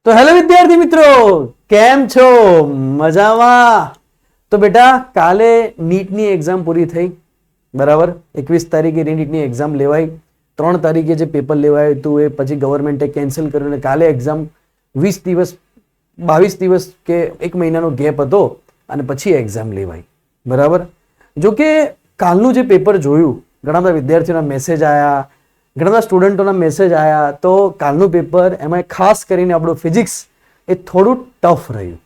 તો હેલો વિદ્યાર્થી મિત્રો, કેમ છો? મજામાં? તો બેટા કાલે નીટની એક્ઝામ પૂરી થઈ, બરાબર. 21 તારીખે નીટની એક્ઝામ લેવાઈ. 3 તારીખે જે પેપર લેવાયું હતું એ પછી ગવર્મેન્ટે કેન્સલ કર્યું અને કાલે એક્ઝામ 20 દિવસ 22 દિવસ કે 1 મહિનાનો ગેપ હતો અને પછી એક્ઝામ લેવાઈ, બરાબર. જો કે કાલનું જે પેપર જોયું, ઘણા બધા વિદ્યાર્થીઓના મેસેજ આવ્યા, ઘણા બધા સ્ટુડન્ટોના મેસેજ આવ્યા, તો કાલનું પેપર એમાં ખાસ કરીને આપણું ફિઝિક્સ એ થોડું ટફ રહ્યું,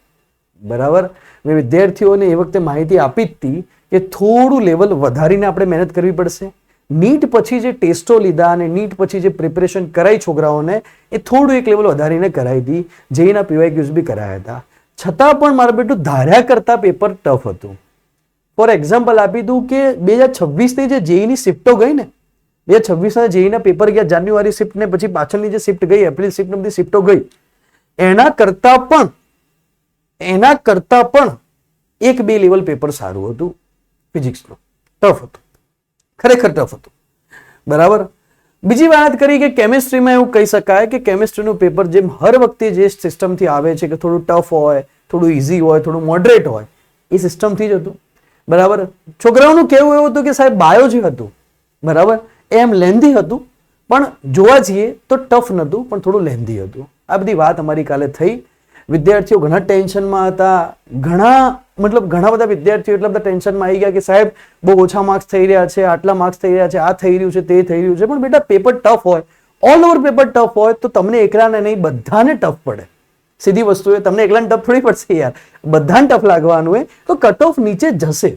બરાબર. મેં વિદ્યાર્થીઓને એ વખતે માહિતી આપી જ હતી કે થોડું લેવલ વધારીને આપણે મહેનત કરવી પડશે. નીટ પછી જે ટેસ્ટો લીધા અને નીટ પછી જે પ્રિપેરેશન કરાઈ છોકરાઓને એ થોડું એક લેવલ વધારીને કરાવી હતી. જેઈના PYQs બી કરાયા હતા, છતાં પણ મારું બેટું ધાર્યા કરતા પેપર ટફ હતું. ફોર એક્ઝામ્પલ આપી દઉં કે 2026ની જે જેઈની શિફ્ટો ગઈ ને, 2026ના જેઈના પેપર ગયા, જાન્યુઆરી શિફ્ટ ને પછી પાછળની જે શિફ્ટ ગઈ, એપ્રિલ શિફ્ટ ને બધી શિફ્ટો ગઈ, એના કરતા પણ 1-2 લેવલ પેપર સારું હતું. ફિઝિક્સનું ટફ હતું, ખરેખર ટફ હતું, બરાબર. બીજી વાત કરી કે કેમિસ્ટ્રીમાં એવું કહી શકાય કે કેમિસ્ટ્રીનું પેપર જેમ હર વખતે જે સિસ્ટમથી આવે છે કે થોડું ટફ હોય, થોડું ઇઝી હોય, થોડું મોડરેટ હોય, એ સિસ્ટમથી જ હતું, બરાબર. છોકરાઓનું કહેવું એવું હતું કે સાહેબ બાયો જે હતું, બરાબર, એમ લેન્ધી હતું, પણ જોવા જઈએ તો ટફ નહોતું, પણ થોડું લેન્ધી હતું. આ બધી વાત અમારી કાલે થઈ. વિદ્યાર્થીઓ ઘણા ટેન્શનમાં હતા, ઘણા બધા વિદ્યાર્થીઓ એટલા બધા ટેન્શનમાં આવી ગયા કે સાહેબ બહુ ઓછા માર્ક્સ થઈ રહ્યા છે, આટલા માર્ક્સ થઈ રહ્યા છે, આ થઈ રહ્યું છે, તે થઈ રહ્યું છે. પણ બેટા પેપર ટફ હોય, ઓલ ઓવર પેપર ટફ હોય તો તમને એકલાને નહીં, બધાને ટફ પડે. સીધી વસ્તુ એ તમને એકલાને ટફ થોડી પડશે યાર, બધાને ટફ લાગવાનું હોય તો કટ ઓફ નીચે જશે,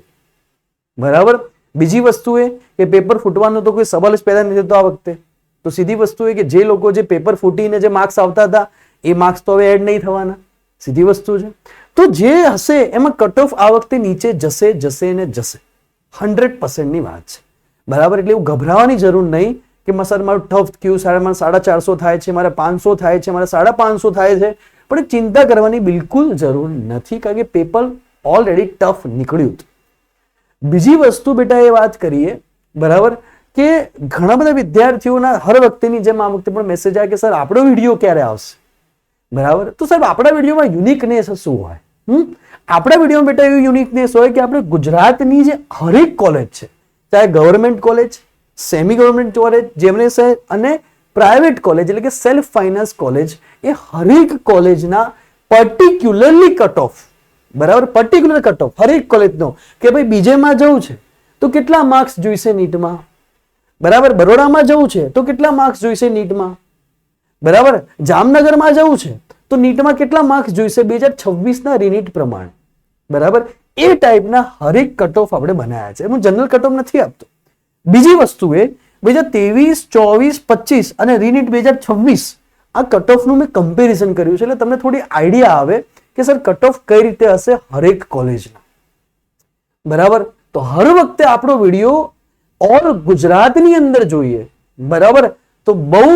બરાબર. બીજી વસ્તુ એ કે પેપર ફૂટવાનો તો કોઈ સવાલ જ પેદા નથી થતો આ વખતે. તો સીધી વસ્તુ એ કે જે લોકો જે પેપર ફૂટીને જે માર્ક્સ આવતા હતા એ માર્ક્સ તો હવે એડ નહીં થવાના, સીધી વસ્તુ છે. તો જે હશે એમાં કટ ઓફ આ વખતે નીચે જશે ને જશે, 100%ની વાત છે, બરાબર. એટલે એવું ગભરાવાની જરૂર નહીં કે સર મારું ટફ થયું, મારે 450 થાય છે, મારે 500 થાય છે, મારે 550 થાય છે, પણ ચિંતા કરવાની બિલકુલ જરૂર નથી, કારણ કે પેપર ઓલરેડી ટફ નીકળ્યું હતું. બીજી વસ્તુ બેટા એ વાત કરીએ, બરાબર, કે ઘણા બધા વિદ્યાર્થીઓના હર વખતેની જેમ આ વખતે પણ મેસેજ આવે કે સર આપણો વિડીયો ક્યારે આવશે, બરાબર. તો સાહેબ આપણા વિડીયોમાં યુનિકનેસ શું હોય? આપણા વિડીયોમાં બેટા એવું યુનિકનેસ હોય કે આપણે ગુજરાતની જે હરેક કોલેજ છે, ચાહે government college, semi government college, જેમને અને પ્રાઇવેટ કોલેજ એટલે કે સેલ્ફ ફાઇનાન્સ કોલેજ, એ હરેક કોલેજના પર્ટિક્યુલરલી કટ ઓફ, બરાબર, પર્ટિક્યુલર કટ ઓફ હરેક કોલેજનો કે ભાઈ બીજેમાં જવું છે તો કેટલા માર્ક્સ જોઈશે નીટમાં, બરાબર. બરોડામાં જવું છે તો કેટલા માર્ક્સ જોઈશે નીટમાં, બરાબર. જામનગરમાં જવું છે તો નીટમાં કેટલા માર્ક્સ જોઈશે 2026ના રીનીટ પ્રમાણે, બરાબર. એ ટાઈપના હરેક કટ ઓફ આપણે બનાવ્યા છે. હું જનરલ કટ ઓફ નથી આપતો. બીજી વસ્તુ એ 2023, 24, 25 અને રીનીટ 2026 આ કટ ઓફનું મેં કમ્પેરિઝન કર્યું છે, એટલે તમને થોડી આઈડિયા આવે કે સર કટ ઓફ કઈ રીતે હશે હરેક કોલેજના, બરાબર. તો હર વખતે આપણો વિડીયો ઓલ ગુજરાતની અંદર જોઈએ, બરાબર. તો બહુ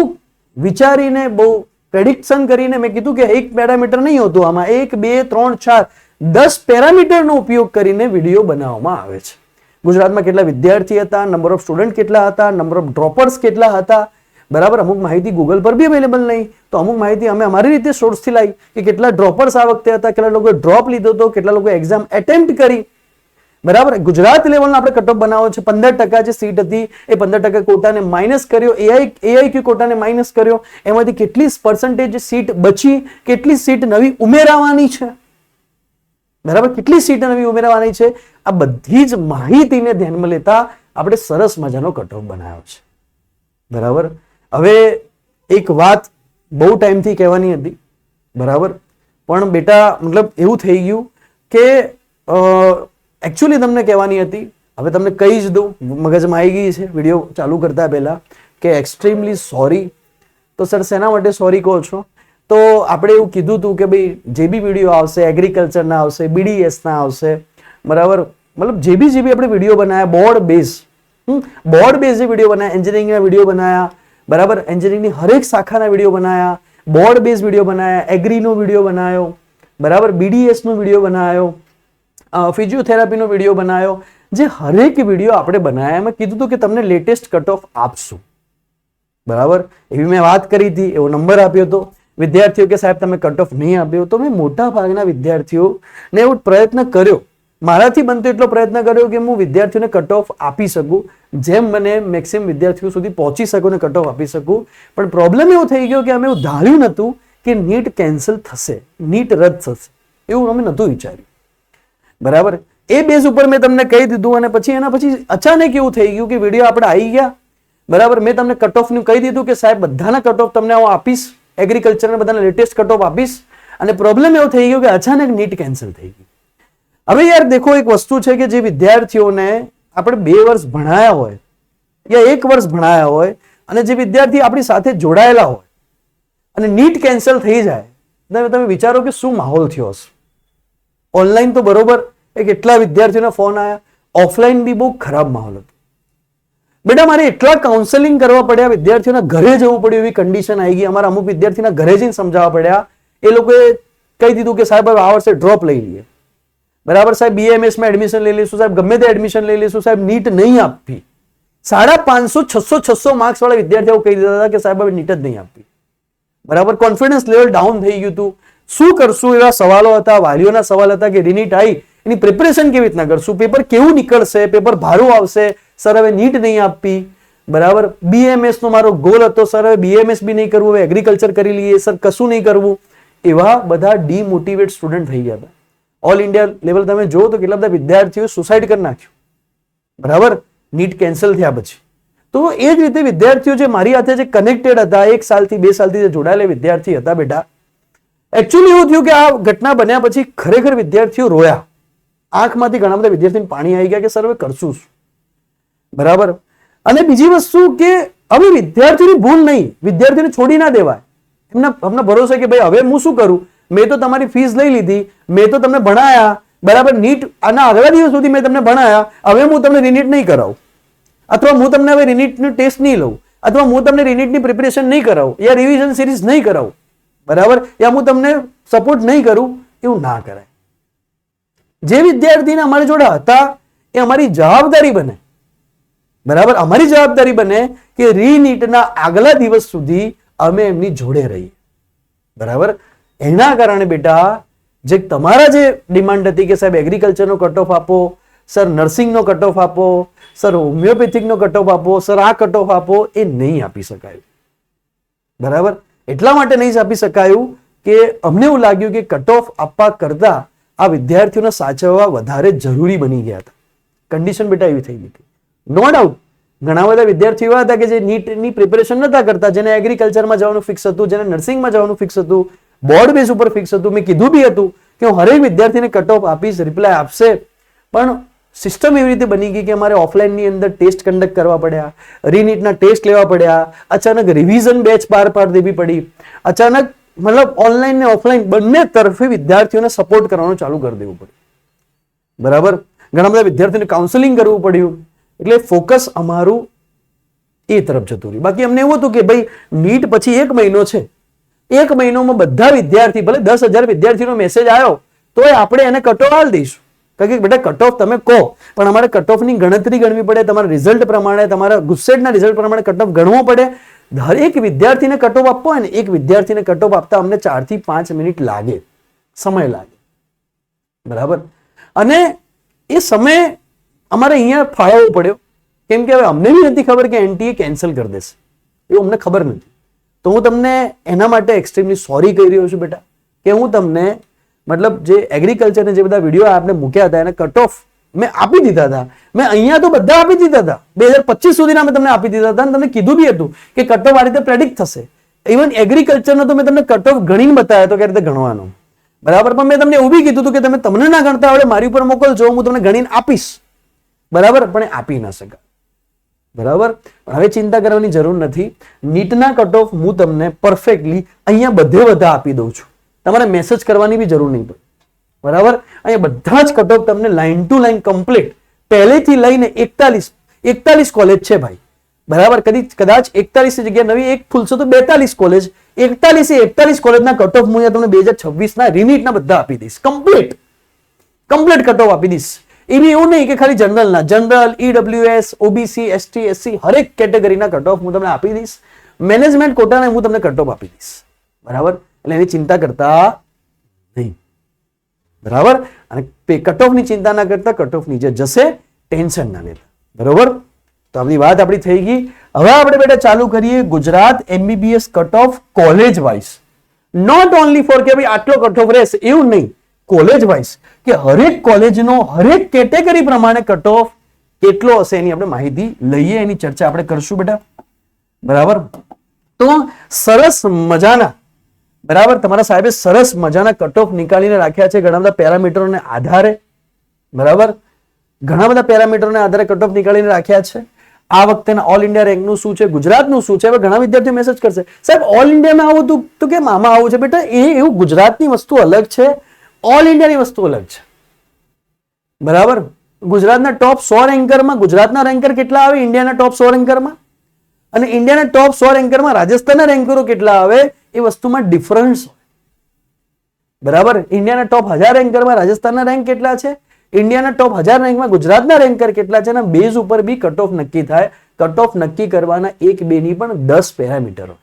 વિચારીને, બહુ પ્રેડિક્શન કરીને મેં કીધું કે એક પેરામીટર નહીં હોતું, આમાં 1, 2, 3, 4, 10 પેરામીટરનો ઉપયોગ કરીને વિડીયો બનાવવામાં આવે છે. ગુજરાતમાં કેટલા વિદ્યાર્થી હતા, નંબર ઓફ સ્ટુડન્ટ કેટલા હતા, નંબર ઓફ ડ્રોપર્સ કેટલા હતા, બરાબર. અમુક માહિતી ગૂગલ પર બી અવેલેબલ નહીં, તો અમુક માહિતી અમે અમારી રીતે સોર્સથી લાવી કે કેટલા ડ્રોપર્સ આ વખતે હતા, કેટલા લોકોએ ડ્રોપ લીધો હતો, કેટલા લોકોએ એક્ઝામ એટેમ્પ્ટ કરી, બરાબર. ગુજરાત લેવલનો આપણે કટ ઓફ બનાવ્યો છે. 15% જે સીટ હતી એ 15% કોટાને માઇનસ કર્યો, AIQ કોટાને માઇનસ કર્યો, એમાંથી કેટલી પર્સન્ટેજ સીટ બચી, કેટલી સીટ નવી ઉમેરાવાની છે, બરાબર, કેટલી સીટ નવી ઉમેરવાની છે, આ બધી જ માહિતીને ધ્યાનમાં લેતા આપણે સરસ મજાનો કટ ઓફ બનાવ્યો છે, બરાબર. હવે એક વાત બહુ ટાઈમથી કહેવાની હતી, બરાબર, પણ બેટા એવું થઈ ગયું કે એકચ્યુઅલી તમને કહેવાની હતી, હવે તમને કહી જ દઉં, મગજમાં આવી ગઈ છે વિડીયો ચાલુ કરતા પહેલા કે એક્સ્ટ્રીમલી સોરી. તો સર શેના માટે સોરી કહો છો? તો આપણે એવું કીધું હતું કે ભાઈ જે બી વિડીયો આવશે, એગ્રીકલ્ચરના આવશે, BDSના આવશે, બરાબર, જે બી આપણે વિડીયો બનાવ્યા બોર્ડ બેઝ જે વિડીયો બનાવ્યા, એન્જિનિયરિંગના વિડીયો બનાવ્યા, બરાબર, એન્જિનિયરિંગની હરેક શાખાના વિડીયો બનાવ્યા, બોર્ડ બેઝ વિડીયો બનાવ્યા, એગ્રીનો વિડીયો બનાવ્યો, બરાબર, BDSનો વિડીયો બનાવ્યો, ફિઝિયોથેરાપીનો વિડીયો બનાવ્યો. જે હરેક વિડીયો આપણે બનાવ્યા એમાં કીધું હતું કે તમને લેટેસ્ટ કટ ઓફ આપશું, બરાબર. એવી મેં વાત કરી હતી, એવો નંબર આપ્યો હતો. વિદ્યાર્થીઓ કે સાહેબ તમે કટ ઓફ નહીં આપ્યો, તો મેં મોટા ભાગના વિદ્યાર્થીઓને એવો પ્રયત્ન કર્યો, મારાથી બનતો એટલો પ્રયત્ન કર્યો કે હું વિદ્યાર્થીઓને કટ ઓફ આપી શકું, જેમ મને મેક્સિમમ વિદ્યાર્થીઓ સુધી પહોંચી શકું ને કટ ઓફ આપી શકું. પણ પ્રોબ્લેમ એવો થઈ ગયો કે અમે એવું ધાર્યું નહોતું કે નીટ કેન્સલ થશે, નીટ રદ થશે, એવું અમે નહોતું વિચાર્યું. બરાબર, એ બેઝ ઉપર મેં તમને કહી દીધું અને પછી એના પછી અચાનક એવું થઈ ગયું કે વિડીયો આપણે આવી ગયા. બરાબર, મેં તમને કટ ઓફનું કહી દીધું કે સાહેબ બધાના કટ ઓફ તમને હું આપીશ, એગ્રીકલ્ચરના બધાના લેટેસ્ટ કટ ઓફ આપીશ. અને પ્રોબ્લેમ એવો થઈ ગયો કે અચાનક નીટ કેન્સલ થઈ ગઈ. હવે યાર દેખો, એક વસ્તુ છે કે જે વિદ્યાર્થીઓને આપણે 2 વર્ષ ભણાયા હોય યા 1 વર્ષ ભણાયા હોય અને જે વિદ્યાર્થી આપણી સાથે જોડાયેલા હોય અને નીટ કેન્સલ થઈ જાય, તમે વિચારો કે શું માહોલ થયો હશે. ઓનલાઈન તો બરોબર, કેટલા વિદ્યાર્થીઓના ફોન આવ્યા, ઓફલાઈન બી બહુ ખરાબ માહોલ હતો. બેટા મારે એટલા કાઉન્સેલિંગ કરવા પડ્યા, વિદ્યાર્થીઓના ઘરે જવું પડ્યું, એવી કન્ડિશન આવી ગઈ. અમારા અમુક વિદ્યાર્થીના ઘરે જઈને સમજાવવા પડ્યા. એ લોકોએ કહી દીધું કે સાહેબ હવે આ વર્ષે ડ્રોપ લઈ લઈએ. બરાબર સાહેબ, BAMS માં એડમિશન લઈ લઈશું સાહેબ, ગમે તે એડમિશન લઈ લઈશું સાહેબ, નીટ નહીં આપવી. 550, 600 માર્ક્સ વાળા વિદ્યાર્થીઓ કહી દીધા હતા કે સાહેબ હવે નીટ જ નહીં આપવી. બરાબર, કોન્ફિડન્સ લેવલ ડાઉન થઈ ગયું હતું. શું કરશું એવા સવાલો હતા, વાલીઓના સવાલ હતા કે રીનીટ આવી એની પ્રિપરેશન કેવી રીતના કરશું, પેપર કેવું નીકળશે, પેપર ભારું આવશે, સર હવે નીટ નહીં આપવી. બરાબર, BAMS નો મારો ગોલ હતો, સર હવે BAMS બી નહીં કરવું, હવે એગ્રીકલ્ચર કરી લઈએ, સર કશું નહીં કરવું. એવા બધા ડીમોટિવેટ સ્ટુડન્ટ થઈ ગયા હતા. ઓલ ઇન્ડિયા લેવલ તમે જુઓ તો કેટલા બધા વિદ્યાર્થીઓ સુસાઇડ કરી નાખ્યું. બરાબર, નીટ કેન્સલ થયા પછી. તો એ જ રીતે વિદ્યાર્થીઓ જે મારી સાથે જે કનેક્ટેડ હતા, 1 સાલથી 2 સાલથી જે જોડાયેલા વિદ્યાર્થી હતા બેટા, એકચ્યુઅલી એવું થયું કે આ ઘટના બન્યા પછી ખરેખર વિદ્યાર્થીઓ રોયા. આંખમાંથી ઘણા બધા વિદ્યાર્થીઓને પાણી આવી ગયા કે સર હવે કરશું શું. બરાબર, અને બીજી વસ્તુ કે હવે વિદ્યાર્થીઓની ભૂલ નહીં, વિદ્યાર્થીઓને છોડી ના દેવાય. અમને ભરોસો કે ભાઈ હવે હું શું કરું, મેં તો તમારી ફીસ લઈ લીધી, મેં તો તમને ભણાયા. બરાબર, નીટ આના આગલા દિવસ સુધી મેં તમને ભણાયા, હવે હું તમને રિનીટ નહીં કરાવું, અથવા હું તમને હવે રિનીટનું ટેસ્ટ નહીં લઉં, અથવા હું તમને રિનીટની પ્રિપરેશન નહીં કરાવું, યા રિવિઝન સિરીઝ નહીં કરાવું. બરાબર, યા હું તમને સપોર્ટ નહીં કરું, એવું ના કરાય. જે વિદ્યાર્થીને અમારી જોડે હતા એ અમારી જવાબદારી બને. બરાબર, અમારી જવાબદારી બને કે રીનીટના આગલા દિવસ સુધી અમે એમની જોડે રહીએ. બરાબર, એના કારણે બેટા જે તમારા જે ડિમાન્ડ હતી કે સાહેબ એગ્રીકલ્ચરનો કટ ઓફ આપો, સર નર્સિંગનો કટ ઓફ આપો, સર હોમિયોપેથિકનો કટ ઓફ આપો, સર આ કટ ઓફ આપો, એ નહીં આપી શકાયું. બરાબર, એટલા માટે નહીં આપી શકાયું કે અમને એવું લાગ્યું કે કટ ઓફ આપવા કરતા આ વિદ્યાર્થીઓને સાચવવા વધારે જરૂરી બની ગયા હતા. કન્ડિશન બેટા એવી થઈ ગઈ હતી. નો ડાઉટ ઘણા બધા વિદ્યાર્થીઓ એવા હતા કે જે નીટની પ્રિપેરેશન નતા કરતા, જેને એગ્રીકલ્ચરમાં જવાનું ફિક્સ હતું, જેને નર્સિંગમાં જવાનું ફિક્સ હતું, બોર્ડ બેઝ ઉપર ફિક્સ હતું. મેં કીધું બી હતું કે હું હરેક વિદ્યાર્થીને કટ ઓફ આપીશ, રિપ્લાય આપશે. પણ સિસ્ટમ એવી રીતે બની ગઈ કે અમારે ઓફલાઈનની અંદર ટેસ્ટ કન્ડક્ટ કરવા પડ્યા, રીનીટના ટેસ્ટ લેવા પડ્યા, અચાનક રિવિઝન બેચ પાર દેવી પડી, અચાનક મતલબ ઓનલાઈન ને ઓફલાઈન બંને તરફે વિદ્યાર્થીઓને સપોર્ટ કરવાનું ચાલુ કરી દેવું પડ્યું. બરાબર, ઘણા બધા વિદ્યાર્થીઓને કાઉન્સેલિંગ કરવું પડ્યું. એટલે ફોકસ અમારું એ તરફ જતું રહ્યું. બાકી અમને એવું હતું કે ભાઈ નીટ પછી 1 મહિનો છે, 1 મહિનોમાં બધા વિદ્યાર્થી, ભલે 10,000 વિદ્યાર્થીનો મેસેજ આવ્યો તો આપણે એને કટ ઓફ આલ દઈશું. કારણ કે બેટા કટ ઓફ તમે કહો, પણ અમારે કટ ઓફની ગણતરી ગણવી પડે, તમારા રિઝલ્ટ પ્રમાણે, તમારા ગુસ્સેટના રિઝલ્ટ પ્રમાણે કટ ઓફ ગણવો પડે. દરેક વિદ્યાર્થીને કટ ઓફ આપવો હોય ને, એક વિદ્યાર્થીને કટ ઓફ આપતા અમને 4 થી 5 મિનિટ લાગે, સમય લાગે. બરાબર, અને એ સમય અમારે અહીંયા ફાળવવો પડ્યો. કેમ કે હવે અમને બી નથી ખબર કે NTA કેન્સલ કરી દેશે, એવું અમને ખબર નથી. તો હું તમને એના માટે એક્સ્ટ્રીમલી સોરી કહી રહ્યો છું બેટા, કે હું તમને મતલબ જે એગ્રીકલ્ચરના જે બધા વિડીયો આપણે મૂક્યા હતા એને કટ ઓફ મેં આપી દીધા હતા. મેં અહીંયા તો બધા આપી દીધા હતા, 2025 સુધીના મેં તમને આપી દીધા હતા અને તમને કીધું બી હતું કે કટ ઓફ આ રીતે પ્રેડિક્ટ થશે. ઇવન એગ્રીકલ્ચરનો તો મેં તમને કટ ઓફ ગણીને બતાવ્યો હતો કે રીતે ગણવાનો. બરાબર, પણ મેં તમને એવું બી કીધું હતું કે તમે તમને ના ગણતા આવડે મારી ઉપર મોકલજો, હું તમને ગણીને આપીશ. બરાબર, પણ એ આપી ના શકાય. બરાબર, હવે ચિંતા કરવાની જરૂર નથી. નીટના કટ ઓફ હું તમને પરફેક્ટલી અહીંયા બધા આપી દઉં છું, તમારે મેસેજ કરવાની બી જરૂર નહીં પડે. બરાબર, અહીંયા બધા જ કટ ઓફ તમને લાઈન ટુ લાઈન કમ્પ્લીટ પહેલેથી લઈને 41 કોલેજ છે ભાઈ. બરાબર, કદાચ 41 ની જગ્યાએ નવી એક ખુલશે તો 42 કોલેજ, 41 કોલેજના કટ ઓફ હું તમને 2026 ના રિનીટના બધા આપી દઈશ. કમ્પ્લીટ કટ ઓફ આપી દઈશ. એ બી એવું નહીં કે ખાલી general, EWS, OBC, ST, SC હરેક કેટેગરીના કટ ઓફ હું તમને આપી દઈશ. મેનેજમેન્ટ કોટાને હું તમને કટ ઓફ આપી દઈશ. બરાબર, એટલે એની ચિંતા કરતા નહીં, બરાબર. અને કટ ઓફ ની ચિંતા ના કરતા કટ ઓફ નીચે જશે, ટેન્શન ના લેતા, બરોબર. તો આપણી વાત આપણી થઈ ગઈ. હવે આપણે બેટા ચાલુ કરીએ Gujarat MBBS cut off college wise. Not only for કે ભાઈ આટલો કટ ઓફ રહેશે એવું નહીં, કોલેજ વાઇઝ કે હરેક કોલેજનો હરેક કેટેગરી પ્રમાણે કટ ઓફ કેટલો હશે એની આપણે માહિતી લઈએ, એની ચર્ચા આપણે કરશું બેટા, બરાબર. તો સરસ મજાના, બરાબર, તમારા સાહેબે સરસ મજાના કટ ઓફ નીકાળીને રાખ્યા છે ઘણા બધા પેરામીટરોને આધારે, બરાબર. ઘણા બધા પેરામીટરોને આધારે કટ ઓફ નીકાળીને રાખ્યા છે. આ વખતેના ઓલ ઇન્ડિયા રેન્કનું શું છે, ગુજરાતનું શું છે. હવે ઘણા વિદ્યાર્થીઓ મેસેજ કરશે, સાહેબ ઓલ ઇન્ડિયામાં આવું હતું તો કેમ આમાં આવું છે? બેટા એવું ગુજરાતની વસ્તુ અલગ છે, ઓલ ઇન્ડિયાની વસ્તુ અલગ છે, બરાબર. ગુજરાતના ટોપ 100 રેન્કરમાં ગુજરાતના રેન્કર કેટલા આવે ઇન્ડિયાના ટોપ 100 રેન્કરમાં, અને ઇન્ડિયાના ટોપ 100 રેન્કરમાં રાજસ્થાનના રેન્કરો કેટલા આવે, એ વસ્તુમાં ડિફરન્સ હોય, બરાબર. ઇન્ડિયાના ટોપ 1000 રેન્કરમાં રાજસ્થાનના રેન્ક કેટલા છે, ઇન્ડિયાના ટોપ 1000 રેન્કમાં ગુજરાતના રેન્કર કેટલા છે, અને બેઝ ઉપર બી કટ ઓફ નક્કી થાય. કટ ઓફ નક્કી કરવાના 1-2 ની પણ 10 પેરામીટર હોય,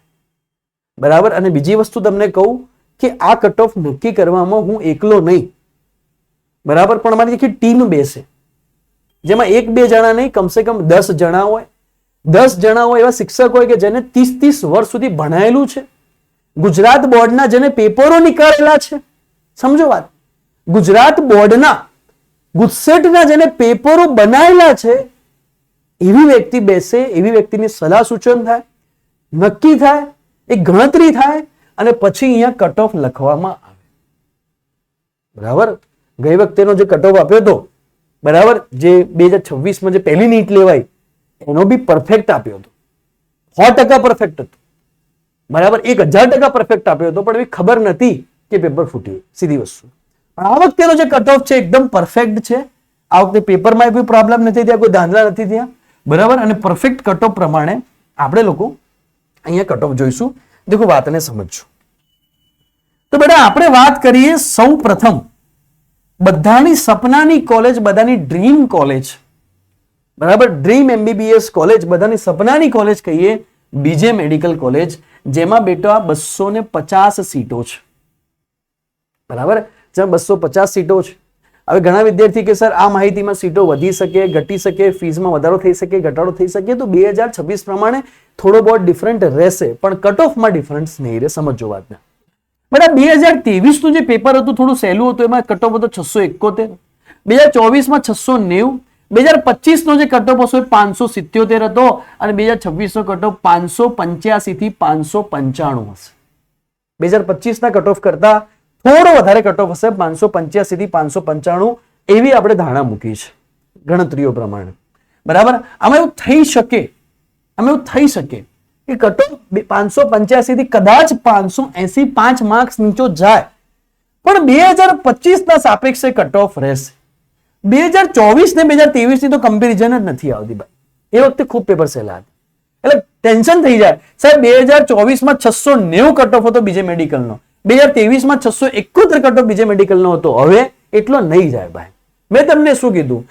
બરાબર. અને બીજી વસ્તુ તમને કહું કે આ કટ ઓફ નક્કી કરવામાં હું એકલો નહીં, બરાબર, પણ અમારી આખી ટીમ બેસે, જેમાં 1-2 જણા નહીં, કમસે કમ 10 જણા હોય. 10 જણા હોય એવા શિક્ષક હોય કે જેને 30 વર્ષ સુધી ભણાયેલું છે, ગુજરાત બોર્ડના જેને પેપરો નીકાળેલા છે, સમજો વાત, ગુજરાત બોર્ડના ગુજસેટના જેને પેપરો બનાવેલા છે, એવી વ્યક્તિ બેસે, એવી વ્યક્તિની સલાહ સૂચન થાય, નક્કી થાય, એક ગણતરી થાય, અને પછી અહીંયા કટ ઓફ લખવામાં આવે, બરાબર. ગઈ વખતેનો જે કટ ઓફ આપ્યો હતો, બરાબર, જે 2026માં જે પહેલી નીટ લેવાય એનો બી પરફેક્ટ આપ્યો હતો, 100% પરફેક્ટ હતો, બરાબર. 1000% પરફેક્ટ આપ્યો હતો, પણ એવી ખબર નથી કે પેપર ફૂટ્યું, સીધી વસ્તુ. પણ આ વખતેનો જે કટ ઓફ છે એકદમ પરફેક્ટ છે. આ વખતે પેપરમાં કોઈ પ્રોબ્લેમ નથી થયા, કોઈ ધાંધલા નથી થયા, બરાબર. અને પરફેક્ટ કટ ઓફ પ્રમાણે આપણે લોકો અહીંયા કટ ઓફ જોઈશું. દેખો વાતને સમજજો. તો બેટા આપણે વાત કરીએ સૌ પ્રથમ બધાની સપનાની કોલેજ, બધાની ડ્રીમ કોલેજ, બરાબર, ડ્રીમ MBBS કોલેજ, બધાની સપનાની કોલેજ કહીએ બીજે મેડિકલ કોલેજ, જેમાં બેટા 250 સીટો છે, બરાબર. જેમાં 250 સીટો છે. હવે ઘણા વિદ્યાર્થી કે સર આ માહિતીમાં સીટો વધી શકે, ઘટી શકે, ફીસમાં વધારો થઈ શકે, ઘટાડો થઈ શકે, તો 2026 પ્રમાણે થોડો બહુ ડિફરન્ટ રહેશે, પણ કટ ઓફમાં ડિફરન્સ નહીં રહે, સમજો વાતને. બરાબર. 2023 નું જે પેપર હતું થોડું સહેલું હતું, એમાં કટ ઓફ હતો 671, 2024માં 690, 2025 નો જે કટ ઓફ હશે 577 હતો, અને 2026 નો કટ ઓફ 585 થી 595 હશે. 2025 ના કટ ઓફ કરતા થોડો વધારે કટ ઓફ હશે, 585 થી 595, એવી આપણે ધારણા મૂકી છે ગણતરીઓ પ્રમાણે, બરાબર. આમાં એવું થઈ શકે કે કટ ઓફ 585 થી કદાચ 585 માર્ક્સ નીચો જાય, પણ 2025 ના સાપેક્ષે કટ ઓફ રહેશે. 2024 ને 2023 ની તો કમ્પેરિઝન જ નથી આવતી ભાઈ, એ વખતે ખૂબ પેપર સહેલા હતા, એટલે ટેન્શન થઈ જાય. સાહેબ 2024માં 690 કટ ઓફ હતો બીજે મેડિકલનો, 2023માં 671 કટ ઓફ બીજે મેડિકલનો હતો, હવે એટલો નહીં જાય ભાઈ. મેં તમને શું કીધું,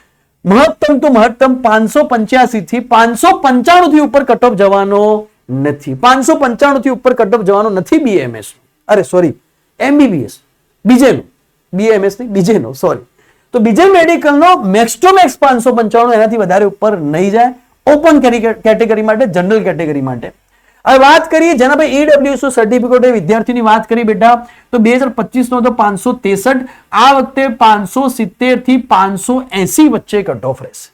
મહત્તમ તો મહત્તમ 585 થી 595 થી ઉપર કટ ઓફ જવાનો નથી, 595 થી ઉપર કટ ઓફ જવાનો નથી BAMS, અરે સોરી MBBS, બીજેનો, BAMS નહીં બીજેનો, સોરી. તો બીજે મેડિકલનો મેક્સ ટુ મેક્સ 595, એનાથી વધારે ઉપર નહીં જાય, ઓપન કેટેગરી માટે, જનરલ કેટેગરી માટે. હવે વાત કરીએ જેના ભાઈ EWS સર્ટિફિકેટ વિદ્યાર્થીની વાત કરી બેટા, તો 2025 નો તો 563, આ વખતે 570 થી 580 વચ્ચે કટ ઓફ રહેશે,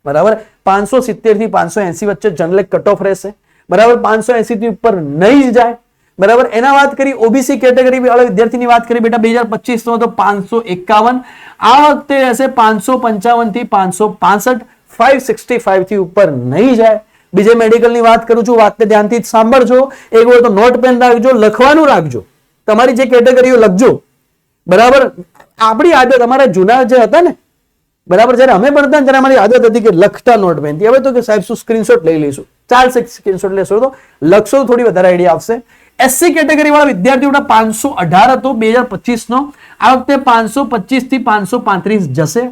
બરાબર. 570 થી 580 વચ્ચે જનરલ કટ ઓફ રહેશે, બરાબર. 580 થી ઉપર નહીં જાય, બરાબર. એના વાત કરી OBC કેટેગરી વાળા વિદ્યાર્થીની વાત કરી બેટા, 2025 નો તો 551, આ વખતે રહેશે 555 થી 565, 565 થી ઉપર નહીં જાય. બીજે મેડિકલની વાત કરું છું, વાતને ધ્યાનથી સાંભળજો, એક વાર તો નોટ પેન રાખજો, લખવાનું રાખજો, તમારી જે કેટેગરીઓ લખજો, બરાબર. આપણી આદત, અમારા જૂના જે હતા ને, બરાબર, જ્યારે અમે ભણતા ત્યારે અમારી આદત હતી કે લખતા નોટ પેનથી. હવે તો કે સાહેબ શું સ્ક્રીનશોટ લઈ લઈશું, ચાલશે, સ્ક્રીનશોટ લેશો તો લખશો તો થોડી વધારે આઈડિયા આવશે. SC કેટેગરી વાળા વિદ્યાર્થીઓના 518 હતો 2025 નો, આ વખતે 525 થી 535 જશે,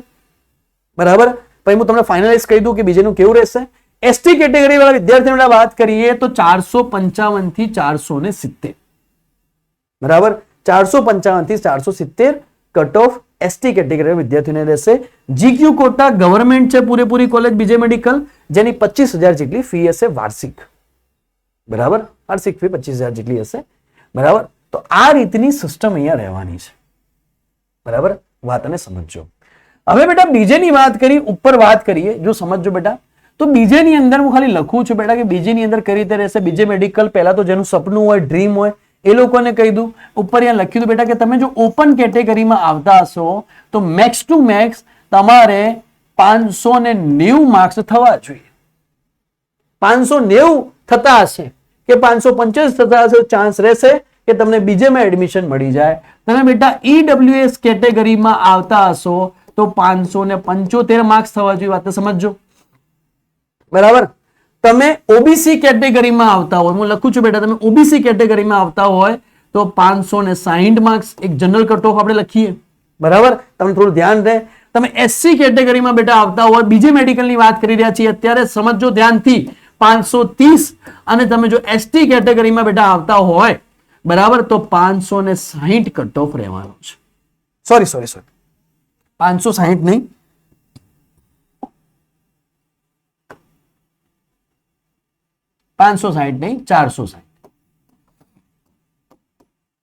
બરાબર. પછી હું તમને ફાઇનલાઇઝ કહી દઉં કે બીજેનું કેવું રહેશે. ST કેટેગરી વાળા વિદ્યાર્થીઓની વાત કરીએ તો 455 થી 470, બરાબર 455 થી 470 કટ ઓફ એસટી કેટેગરી વિદ્યાર્થીઓને રહેશે. જીક્યુ કોટા ગવર્મેન્ટ છે પૂરેપૂરી કોલેજ બીજે મેડિકલ, જેની 25,000 જેટલી ફી હશે વાર્ષિક. બરાબર, વાર્ષિક ફી 25,000 જેટલી હશે. બરાબર, તો આ રીતની સિસ્ટમ અહીંયા રહેવાની છે. બરાબર, વાતને સમજજો. હવે બેટા બીજેની વાત કરી, ઉપર વાત કરીએ, જો સમજજો બેટા. તો બીજેની અંદર હું ખાલી લખું છું બેટા કે બીજેની અંદર કઈ રીતે રહેશે. બીજે મેડિકલ પહેલા તો જેનું સપનું હોય, ડ્રીમ હોય, એ લોકોને કહી દઉં. ઉપર અહીંયા લખ્યું બેટા કે તમે જો ઓપન કેટેગરીમાં આવતા હશો તો મેક્સ ટુ મેક્સ તમારે 590 માર્ક્સ થવા જોઈએ. 590 થતા હશે કે 585 થતા હશે, ચાન્સ રહેશે કે તમને બીજેમાં એડમિશન મળી જાય. તમે બેટા ઈડબ્લ્યુએસ કેટેગરીમાં આવતા હશો તો 575 માર્ક્સ થવા જોઈએ. વાત સમજજો. બરાબર, તમે ઓબીસી કેટેગરીમાં આવતા હોય, હું લખું છું બેટા, તમે ઓબીસી કેટેગરીમાં આવતા હોય તો 560 માર્ક્સ એક જનરલ કટ ઓફ આપણે લખીએ. બરાબર, તમને થોડું ધ્યાન રહે. તમે એસસી કેટેગરીમાં બેટા આવતા હોય, બીજે મેડિકલની વાત કરી રહ્યા છીએ અત્યારે, સમજો ધ્યાનથી, 530. અને તમે જો એસટી કેટેગરીમાં બેટા આવતા હોય, બરાબર, તો 560 કટ ઓફ રહેવાનો છે. સોરી 560 નહીં, નહીં 460.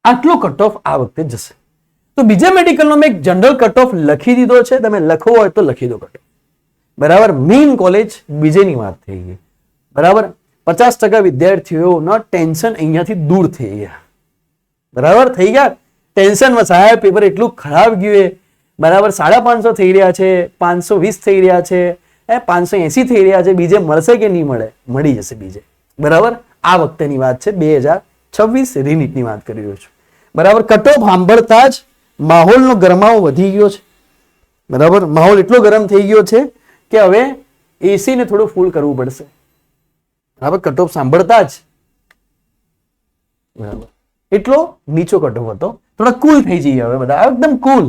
આટલો કટ ઓફ આ વખતે જશે. તો બીજા મેડિકલનો મેં એક જનરલ કટ ઓફ લખી દીધો છે, તમે લખવો હોય તો લખી દો કટ ઓફ. બરાબર, મેઇન કોલેજ બીજેની વાત થઈ ગઈ. બરાબર, 50% વિદ્યાર્થીઓનો ટેન્શન અહીંયાથી દૂર થઈ ગયા. બરાબર, થઈ ગયા ટેન્શનમાં, સાહેબ પેપર એટલું ખરાબ ગયું. બરાબર, 550 થઈ રહ્યા છે, 520 થઈ રહ્યા છે, 580 થઈ રહ્યા છે. બીજે મળશે કે નહીં મળે? મળી જશે બીજે. બરાબર, આ વખતેની વાત છે, 2026 રીનીટની વાત કરી રહ્યો છું. બરાબર, કટ ઓફ સાંભળતા જ માહોલનો ગરમાવો વધી ગયો છે. બરાબર, માહોલ એટલો ગરમ થઈ ગયો છે કે હવે એસી ને થોડું ફૂલ કરવું પડશે. બરાબર, કટ ઓફ સાંભળતા જ બરાબર એટલો નીચો કટ ઓફ હતો, થોડા કુલ થઈ જઈએ હવે બધા, એકદમ કુલ.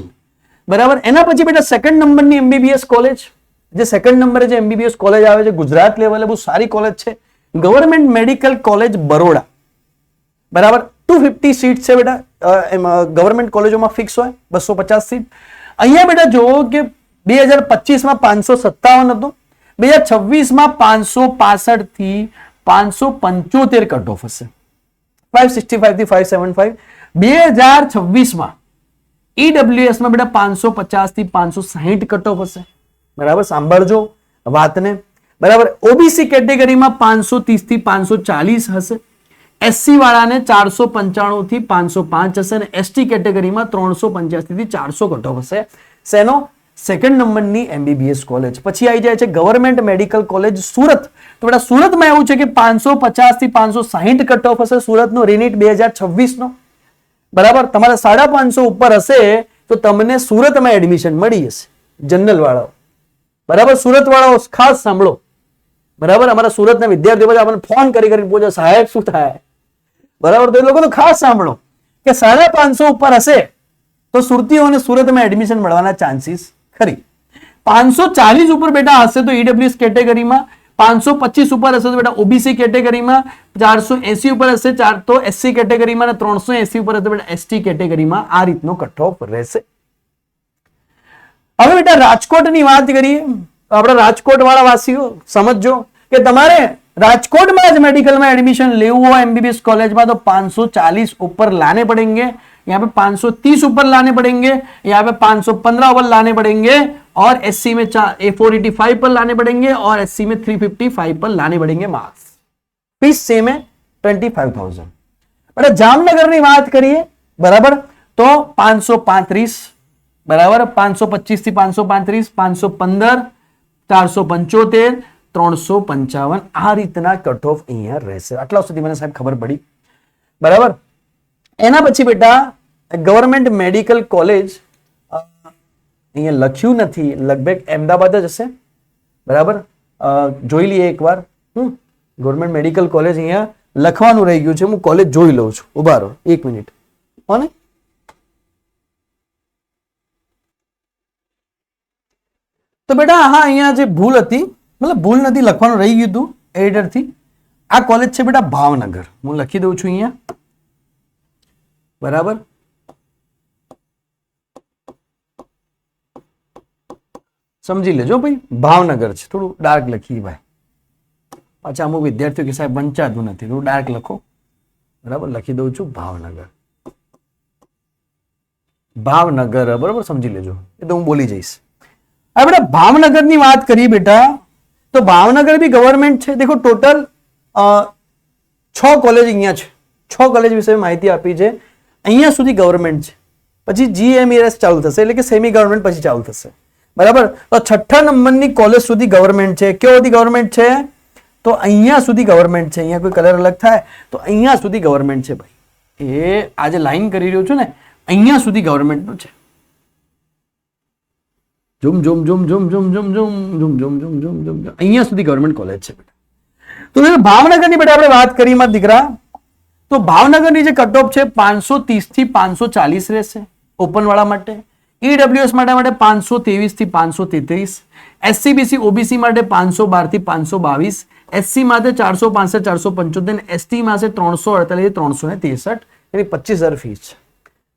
બરાબર, એના પછી બેટા સેકન્ડ નંબરની એમબીબીએસ કોલેજ, જે સેકન્ડ નંબરે જે એમબીબીએસ કોલેજ આવે છે, ગુજરાત લેવલે બહુ સારી કોલેજ છે, ગવર્મેન્ટ મેડિકલ કોલેજ બરોડા. બરાબર, 250 સીટ છે બેટા. ગવર્મેન્ટ કોલેજોમાં ફિક્સ હોય 250 સીટ. અહીંયા બેટા જોવો કે 2025માં 557 હતો, 2026માં 565 થી 575 કટ ઓફ હશે, 565 થી 575. 2026માં ઈડબ્લ્યુએસ માં બેટા 550 થી 560 કટ ઓફ હશે. બરાબર, સાંભળજો વાતને. બરાબર, ઓબીસી કેટેગરીમાં 530 થી 540 હશે, એસસી વાળાને 495 થી 505 હશે, અને એસટી કેટેગરીમાં 385 થી 400 કટ ઓફ હશે. શેનો? સેકન્ડ નંબરની એમબીબીએસ કોલેજ. પછી આવી જાય છે ગવર્મેન્ટ મેડિકલ કોલેજ સુરત. તો બેટા સુરતમાં એવું છે કે 550 થી 560 કટ ઓફ હશે, સુરતનો રીનીટ 2026 નો. બરાબર, તમારે 550 ઉપર હશે તો તમને સુરતમાં એડમિશન મળી જશે, જનરલ વાળાઓ. બરાબર, સુરત વાળાઓ ખાસ સાંભળો. બરાબર, અમારા સુરતના વિદ્યાર્થીઓ બધા આપણને ફોન કરી પૂછે, સાહેબ શું થાય? બરાબર, તો એ લોકો તો ખાસ સાંભળો કે 550 ઉપર હશે તો સુરતીઓને સુરતમાં એડમિશન મળવાના ચાન્સીસ ખરી. 540 ઉપર બેટા હશે તો ઈડબ્લ્યુએસ કેટેગરીમાં, 525 ઉપર હશે તો બેટા ઓબીસી કેટેગરીમાં, 480 ઉપર હશે તો એસસી કેટેગરીમાં, અને 380 ઉપર હશે બેટા એસટી કેટેગરીમાં. આ રીતનો કટ ઓફ રહેશે. હવે બેટા રાજકોટની વાત કરીએ. આપણા રાજકોટ વાળા વાસીઓ સમજો કે તમારે રાજકોટમાં જ મેડિકલમાં एडमिशन लेવું हो एमबीबीएस कॉलेज में तो 540 ऊपर लाने पड़ेंगे, यहाँ पे 530 ऊपर लाने पड़ेंगे, यहाँ पे 515 ऊपर लाने पड़ेंगे, और एससी में 485 पर लाने पड़ेंगे, और एससी में 355 पर लाने पड़ेंगे मार्क्स. फीस सेम है 25,000. बराबर, जामनगर ની વાત કરીએ બરાબર તો 535 બરાબર, 525 થી 535, 515, 475, 355 આ રીતના કટ ઓફ અહીંયા રહેશે. આટલા સુધી મને સાહેબ ખબર પડી. બરાબર, એના પછી બેટા ગવર્મેન્ટ મેડિકલ કોલેજ અહીંયા લખ્યું નથી, લગભગ અમદાવાદ જ હશે. બરાબર, જોઈ લઈએ એકવાર. ગવર્મેન્ટ મેડિકલ કોલેજ અહીંયા લખવાનું રહી ગયું છે, હું કોલેજ જોઈ લઉં છું. ઉભા રહો 1 મિનિટ. કોને તો બેટા હા અહીંયા જે ભૂલ હતી, મતલબ ભૂલ નથી, લખવાનું રહી ગયું હતું એડિટર થી. આ કોલેજ છે બેટા ભાવનગર. હું લખી દઉં છું અહીંયા બરાબર, સમજી લેજો ભાઈ. ભાવનગર છે, થોડું ડાર્ક લખીએ ભાઈ. પાછા અમુક વિદ્યાર્થીઓ કે સાહેબ વંચાતું નથી, થોડું ડાર્ક લખો. બરાબર, લખી દઉં છું ભાવનગર. ભાવનગર, બરાબર, સમજી લેજો. એ તો હું બોલી જઈશ. આપણે ભાવનગરની વાત કરીએ બેટા, તો ભાવનગર બી ગવર્મેન્ટ છે. દેખો ટોટલ 6 કોલેજ અહીંયા છે. 6 કોલેજ વિશે માહિતી આપી છે. અહીંયા સુધી ગવર્મેન્ટ છે. પછી GMERS ચાલુ થશે, એટલે કે સેમી ગવર્મેન્ટ પછી ચાલુ થશે. બરાબર, તો 6ઠા નંબરની કોલેજ સુધી ગવર્મેન્ટ છે. ક્યાં સુધી ગવર્મેન્ટ છે? તો અહીંયા સુધી ગવર્મેન્ટ છે. અહીંયા કોઈ કલર અલગ થાય તો અહીંયા સુધી ગવર્મેન્ટ છે ભાઈ. એ આજે લાઈન કરી રહ્યો છું ને, અહીંયા સુધી ગવર્મેન્ટનું છે. ઝુમ ઝુમ ઝુમ ઝુમ ઝુમ ઝુમ ઝુમ ઝુમ ઝુમ ઝુમ ઝુમ ઝુમ અહીંયા સુધી ગવર્મેન્ટ કોલેજ છે બેટા. તો ભાવનગરની બેટા આપણે વાત કરી માં દીકરા, તો ભાવનગરની જે કટ ઓફ છે 530 થી 540 રહેશે ઓપન વાળા માટે. EWS માટે 523 થી 533, SCBC OBC માટે 512 થી 522, SC માટે 465 475, ST માટે 348 363, એની 25,000 ફીસ છે.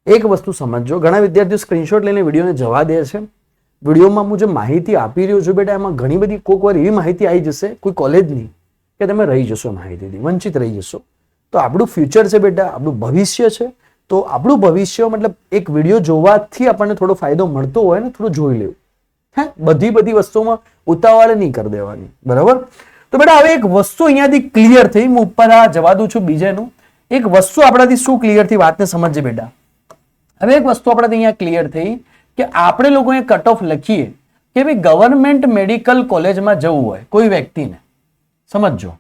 એક વસ્તુ સમજો, ઘણા વિદ્યાર્થીઓ સ્ક્રીનશોટ લઈને વિડીયોને જવા દે છે. વિડીયોમાં હું જે માહિતી આપી રહ્યો છું બેટા, એમાં ઘણી બધી કોઈક વાર એવી માહિતી આવી જશે કોઈ કોલેજની કે તમે રહી જશો, માહિતીથી વંચિત રહી જશો. તો આપણું ફ્યુચર છે બેટા, આપણું ભવિષ્ય છે. તો આપણું ભવિષ્ય મતલબ એક વિડીયો જોવાથી આપણને થોડો ફાયદો મળતો હોય ને, થોડું જોઈ લેવું. હે, બધી વસ્તુમાં ઉતાવળ નહીં કરી દેવાની. બરાબર, તો બેટા હવે એક વસ્તુ અહીંયાથી ક્લિયર થઈ. હું ઉપર આ જવા દઉં છું બીજાનું. એક વસ્તુ આપણાથી શું ક્લિયર થઈ, વાતને સમજજે બેટા. હવે એક વસ્તુ આપણાથી અહીંયા ક્લિયર થઈ કે આપણે લોકો એ કટ ઓફ લખીએ કે ભાઈ ગવર્મેન્ટ મેડિકલ કોલેજમાં જવું હોય કોઈ વ્યક્તિને, સમજો,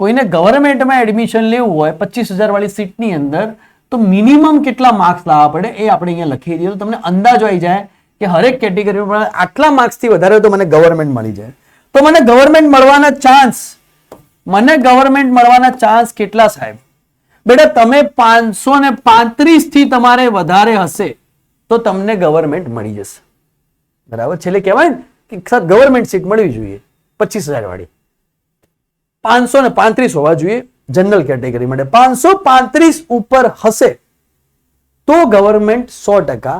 કોઈને ગવર્મેન્ટમાં એડમિશન લેવું હોય 25,000 વાળી સીટની અંદર, તો મિનિમમ કેટલા માર્ક્સ લાવવા પડે એ આપણે અહીંયા લખી દઈએ. તો તમને અંદાજો આવી જાય કે હરેક કેટેગરીમાં આટલા માર્ક્સથી વધારે તો મને ગવર્મેન્ટ મળી જાય. તો મને ગવર્મેન્ટ મળવાના ચાન્સ કેટલા સાહેબ? બેટા તમે 535 થી તમારે વધારે હશે તો તમને ગવર્મેન્ટ મળી જશે. બરાબર, છેલ્લે કહેવાય ને કે ગવર્મેન્ટ સીટ મળવી જોઈએ 25,000 વાળી. 535 હોવા જોઈએ જનરલ કેટેગરી માટે. 535 ઉપર હશે તો ગવર્મેન્ટ 100%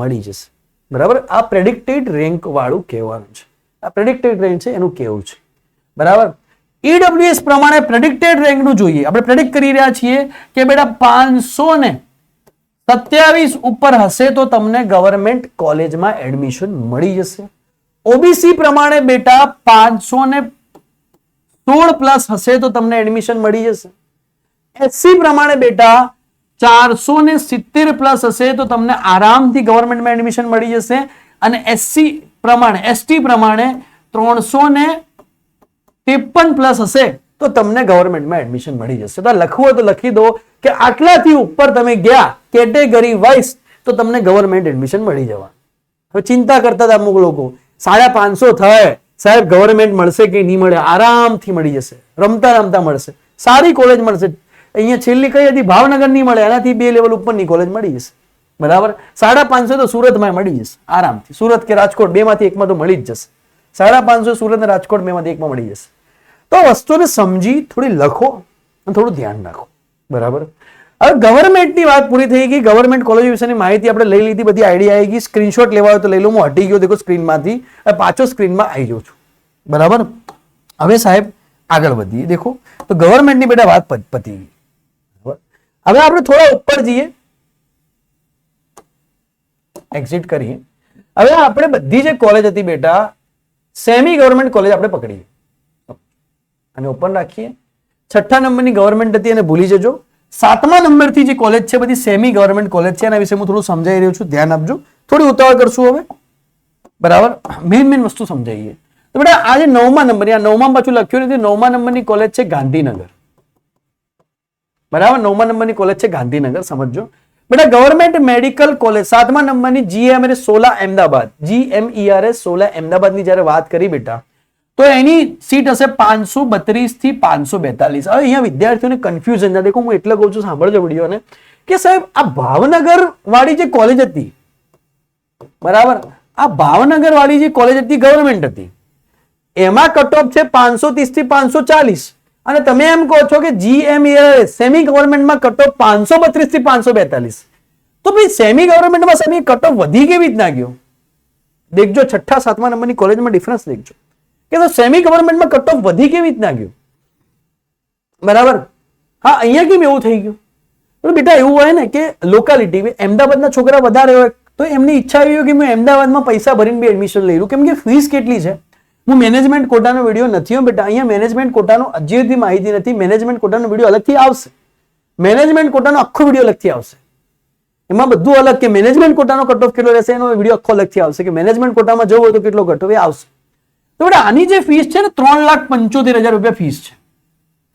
મળી જશે. બરાબર, આ પ્રેડિક્ટેડ રેન્ક વાળું કહેવાનું છે. આ પ્રેડિક્ટેડ રેન્ક છે એનું કહેવું છે. બરાબર, EWS પ્રમાણે પ્રેડિક્ટેડ રેન્કનું જોઈએ. આપણે પ્રેડિક્ટ કરી રહ્યા છીએ કે બેટા 527 ઉપર હશે તો તમને ગવર્મેન્ટ કોલેજમાં એડમિશન મળી જશે. OBC પ્રમાણે બેટા 516 પ્લસ હશે તો તમને એડમિશન મળી જશે. SC પ્રમાણે બેટા 470 પ્લસ હશે તો તમને આરામથી ગવર્મેન્ટમાં એડમિશન મળી જશે. અને ST પ્રમાણે 353 પ્લસ હશે તો તમને ગવર્મેન્ટમાં એડમિશન મળી જશે. તો લખવું હોય તો લખી દો કે આટલાથી ઉપર તમે ગયા કેટેગરી વાઇઝ તો તમને ગવર્મેન્ટ એડમિશન મળી જવા. હવે ચિંતા કરતા હતા અમુક લોકો 550 થાય સાહેબ ગવર્મેન્ટ મળશે કે નહીં મળે? આરામથી મળી જશે, રમતા રમતા મળશે, સારી કોલેજ મળશે. અહીંયા છેલ્લી કઈ હતી? ભાવનગર નહીં મળે, એનાથી 2 લેવલ ઉપરની કોલેજ મળી જશે. બરાબર, 550 તો સુરતમાં મળી જશે આરામથી. સુરત કે રાજકોટ 2 માંથી એકમાં તો મળી જ જશે. 550 સુરત અને રાજકોટ 2 માંથી એકમાં મળી જશે. તો વસ્તુને સમજી થોડી લખો અને થોડું ધ્યાન રાખો. બરાબર, હવે ગવર્મેન્ટની વાત પૂરી થઈ ગઈ. ગવર્મેન્ટ કોલેજ વિશેની માહિતી આપણે લઈ લીધી, બધી આઈડિયા આવી ગઈ. સ્ક્રીનશોટ લેવા હોય તો લઈ લો. હું હટી ગયો દેખો સ્ક્રીનમાંથી, પાછો સ્ક્રીનમાં આવી જાઉં છું. બરાબર, હવે સાહેબ આગળ વધીએ. દેખો તો ગવર્મેન્ટની બેટા વાત પતી ગઈ. હવે આપણે થોડા ઉપર જઈએ, એક્ઝિટ કરીએ. હવે આપણે બધી જે કોલેજ હતી બેટા સેમી ગવર્મેન્ટ કોલેજ આપણે પકડીએ અને ઓપન રાખીએ. 6ઠ્ઠા નંબરની ગવર્મેન્ટ હતી એને ભૂલી જજો. 7મા નંબરથી જે કોલેજ છે બધી સેમી ગવર્મેન્ટ કોલેજ છે. એના વિશે હું થોડું સમજાવી રહ્યો છું, ધ્યાન આપજો. થોડી ઉતાવળ કરશું હવે. બરાબર, મેઇન વસ્તુ સમજાવીએ. તો બેટા આ જે 9મા નંબર, આ 9મા પાછું લખ્યું નથી, 9મા નંબરની કોલેજ છે ગાંધીનગર. બરાબર, 9મા નંબરની કોલેજ છે ગાંધીનગર, સમજો બેટા. ગવર્મેન્ટ મેડિકલ કોલેજ 7મા નંબરની GMERS 16 અમદાવાદ, GMERS 16 અમદાવાદની જ્યારે વાત કરી બેટા, તો એની સીટ હશે 532 થી 542. હવે અહીંયા વિદ્યાર્થીઓને કન્ફ્યુઝન ના દેખો, હું એટલે કહું છું, સાંભળજો વિડીયોને, કે સાહેબ આ ભાવનગર વાળી જે કોલેજ હતી, બરાબર, આ ભાવનગર વાળી જે કોલેજ હતી ગવર્મેન્ટ હતી, એમાં કટ ઓફ છે 530 થી 540 અને તમે એમ કહો છો કે GMERS સેમી ગવર્મેન્ટમાં કટ ઓફ 532 થી 542. તો ભાઈ સેમી ગવર્મેન્ટમાં સાહેબ કટ ઓફ વધી કેવી રીતના ગયો? દેખજો 6ઠા 7મા નંબરની કોલેજમાં ડિફરન્સ દેખજો કે તો સેમી ગવર્મેન્ટમાં કટ ઓફ વધી કેવી રીતના ગયો? બરાબર. હા, અહીંયા કેમ એવું થઈ ગયું? બેટા એવું હોય ને કે લોકાલિટી અમદાવાદના છોકરા વધારે હોય તો એમની ઈચ્છા એવી હોય કે હું અમદાવાદમાં પૈસા ભરીને બી એડમિશન લઈ લઉં, કેમ કે ફીસ કેટલી છે. હું મેનેજમેન્ટ કોટાનો વિડીયો નથી હો બેટા, અહીંયા મેનેજમેન્ટ કોટાનો હજી સુધી માહિતી નથી. મેનેજમેન્ટ કોટાનો વિડીયો અલગથી આવશે, મેનેજમેન્ટ કોટાનો આખો વિડીયો અલગથી આવશે. એમાં બધું અલગ કે મેનેજમેન્ટ કોટાનો કટ ઓફ કેટલો રહેશે એનો વિડીયો આખો અલગથી આવશે કે મેનેજમેન્ટ કોટામાં જવું હોય તો કેટલો કટ ઓફ એ આવશે. તો બેટા આની જે ફીસ છે ને 3,75,000 રૂપિયા ફીસ છે.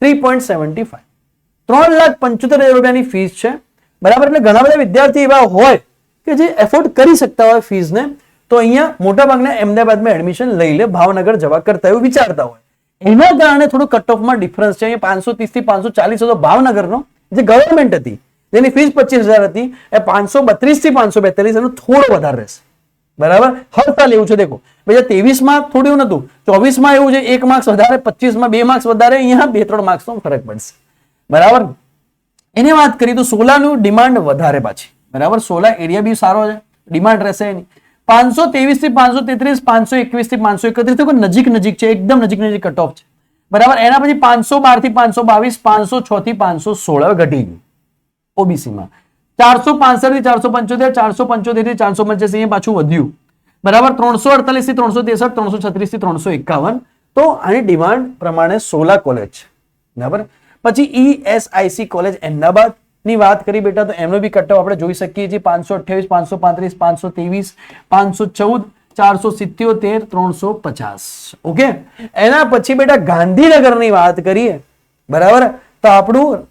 3.75 3,75,000 રૂપિયાની ફીસ છે. બરાબર. એટલે ઘણા બધા વિદ્યાર્થી એવા હોય કે જે એફોર્ડ કરી શકતા હોય ફીસને, તો અહીંયા મોટાભાગના અમદાવાદમાં એડમિશન લઈ લે, ભાવનગર જવા કરતા એવું વિચારતા હોય. એના કારણે થોડું કટ ઓફમાં ડિફરન્સ છે. અહીંયા 530 થી 540 હતો ભાવનગરનો જે ગવર્મેન્ટ હતી, જેની ફીસ 25,000 હતી, એ 532 થી 542 એનો થોડો વધારે રહેશે. બરાબર. હર સાલ એવું છે. દેખો 2023માં થોડું એવું નતું, 24માં એવું છે 1 માર્ક્સ વધારે, 25માં 2 માર્ક્સ વધારે, અહીંયા 2-3 માર્ક્સનો ફરક પડશે. બરાબર. એની વાત કરીએ તો 16 નું ડિમાન્ડ વધારે પાછી. બરાબર. 16 એરિયા બી સારો છે, ડિમાન્ડ રહેશે એની. 523 થી 533, 521 થી 531 તો નજીક નજીક છે, એકદમ નજીક નજીક કટ ઓફ છે. બરાબર. એના પછી 512 થી 522, 506 થી 516 ઘટી ગયું ઓબીસીમાં. 465 થી 475, 475 થી 485 અહીંયા પાછું વધ્યું. બરાબર. 348 થી 363, 336 થી 351. તો આની ડિમાન્ડ પ્રમાણે 16 કોલેજ છે. બરાબર. પછી ESIC કોલેજ અમદાવાદ ની વાત કરી બેટા, તો એમનો બી કટ ઓફ આપણે જોઈ શકીએ છીએ 528, 535, 523, 514, 477, 350. ઓકે. એના પછી બેટા ગાંધીનગરની વાત કરીએ. બરાબર. તો આપણું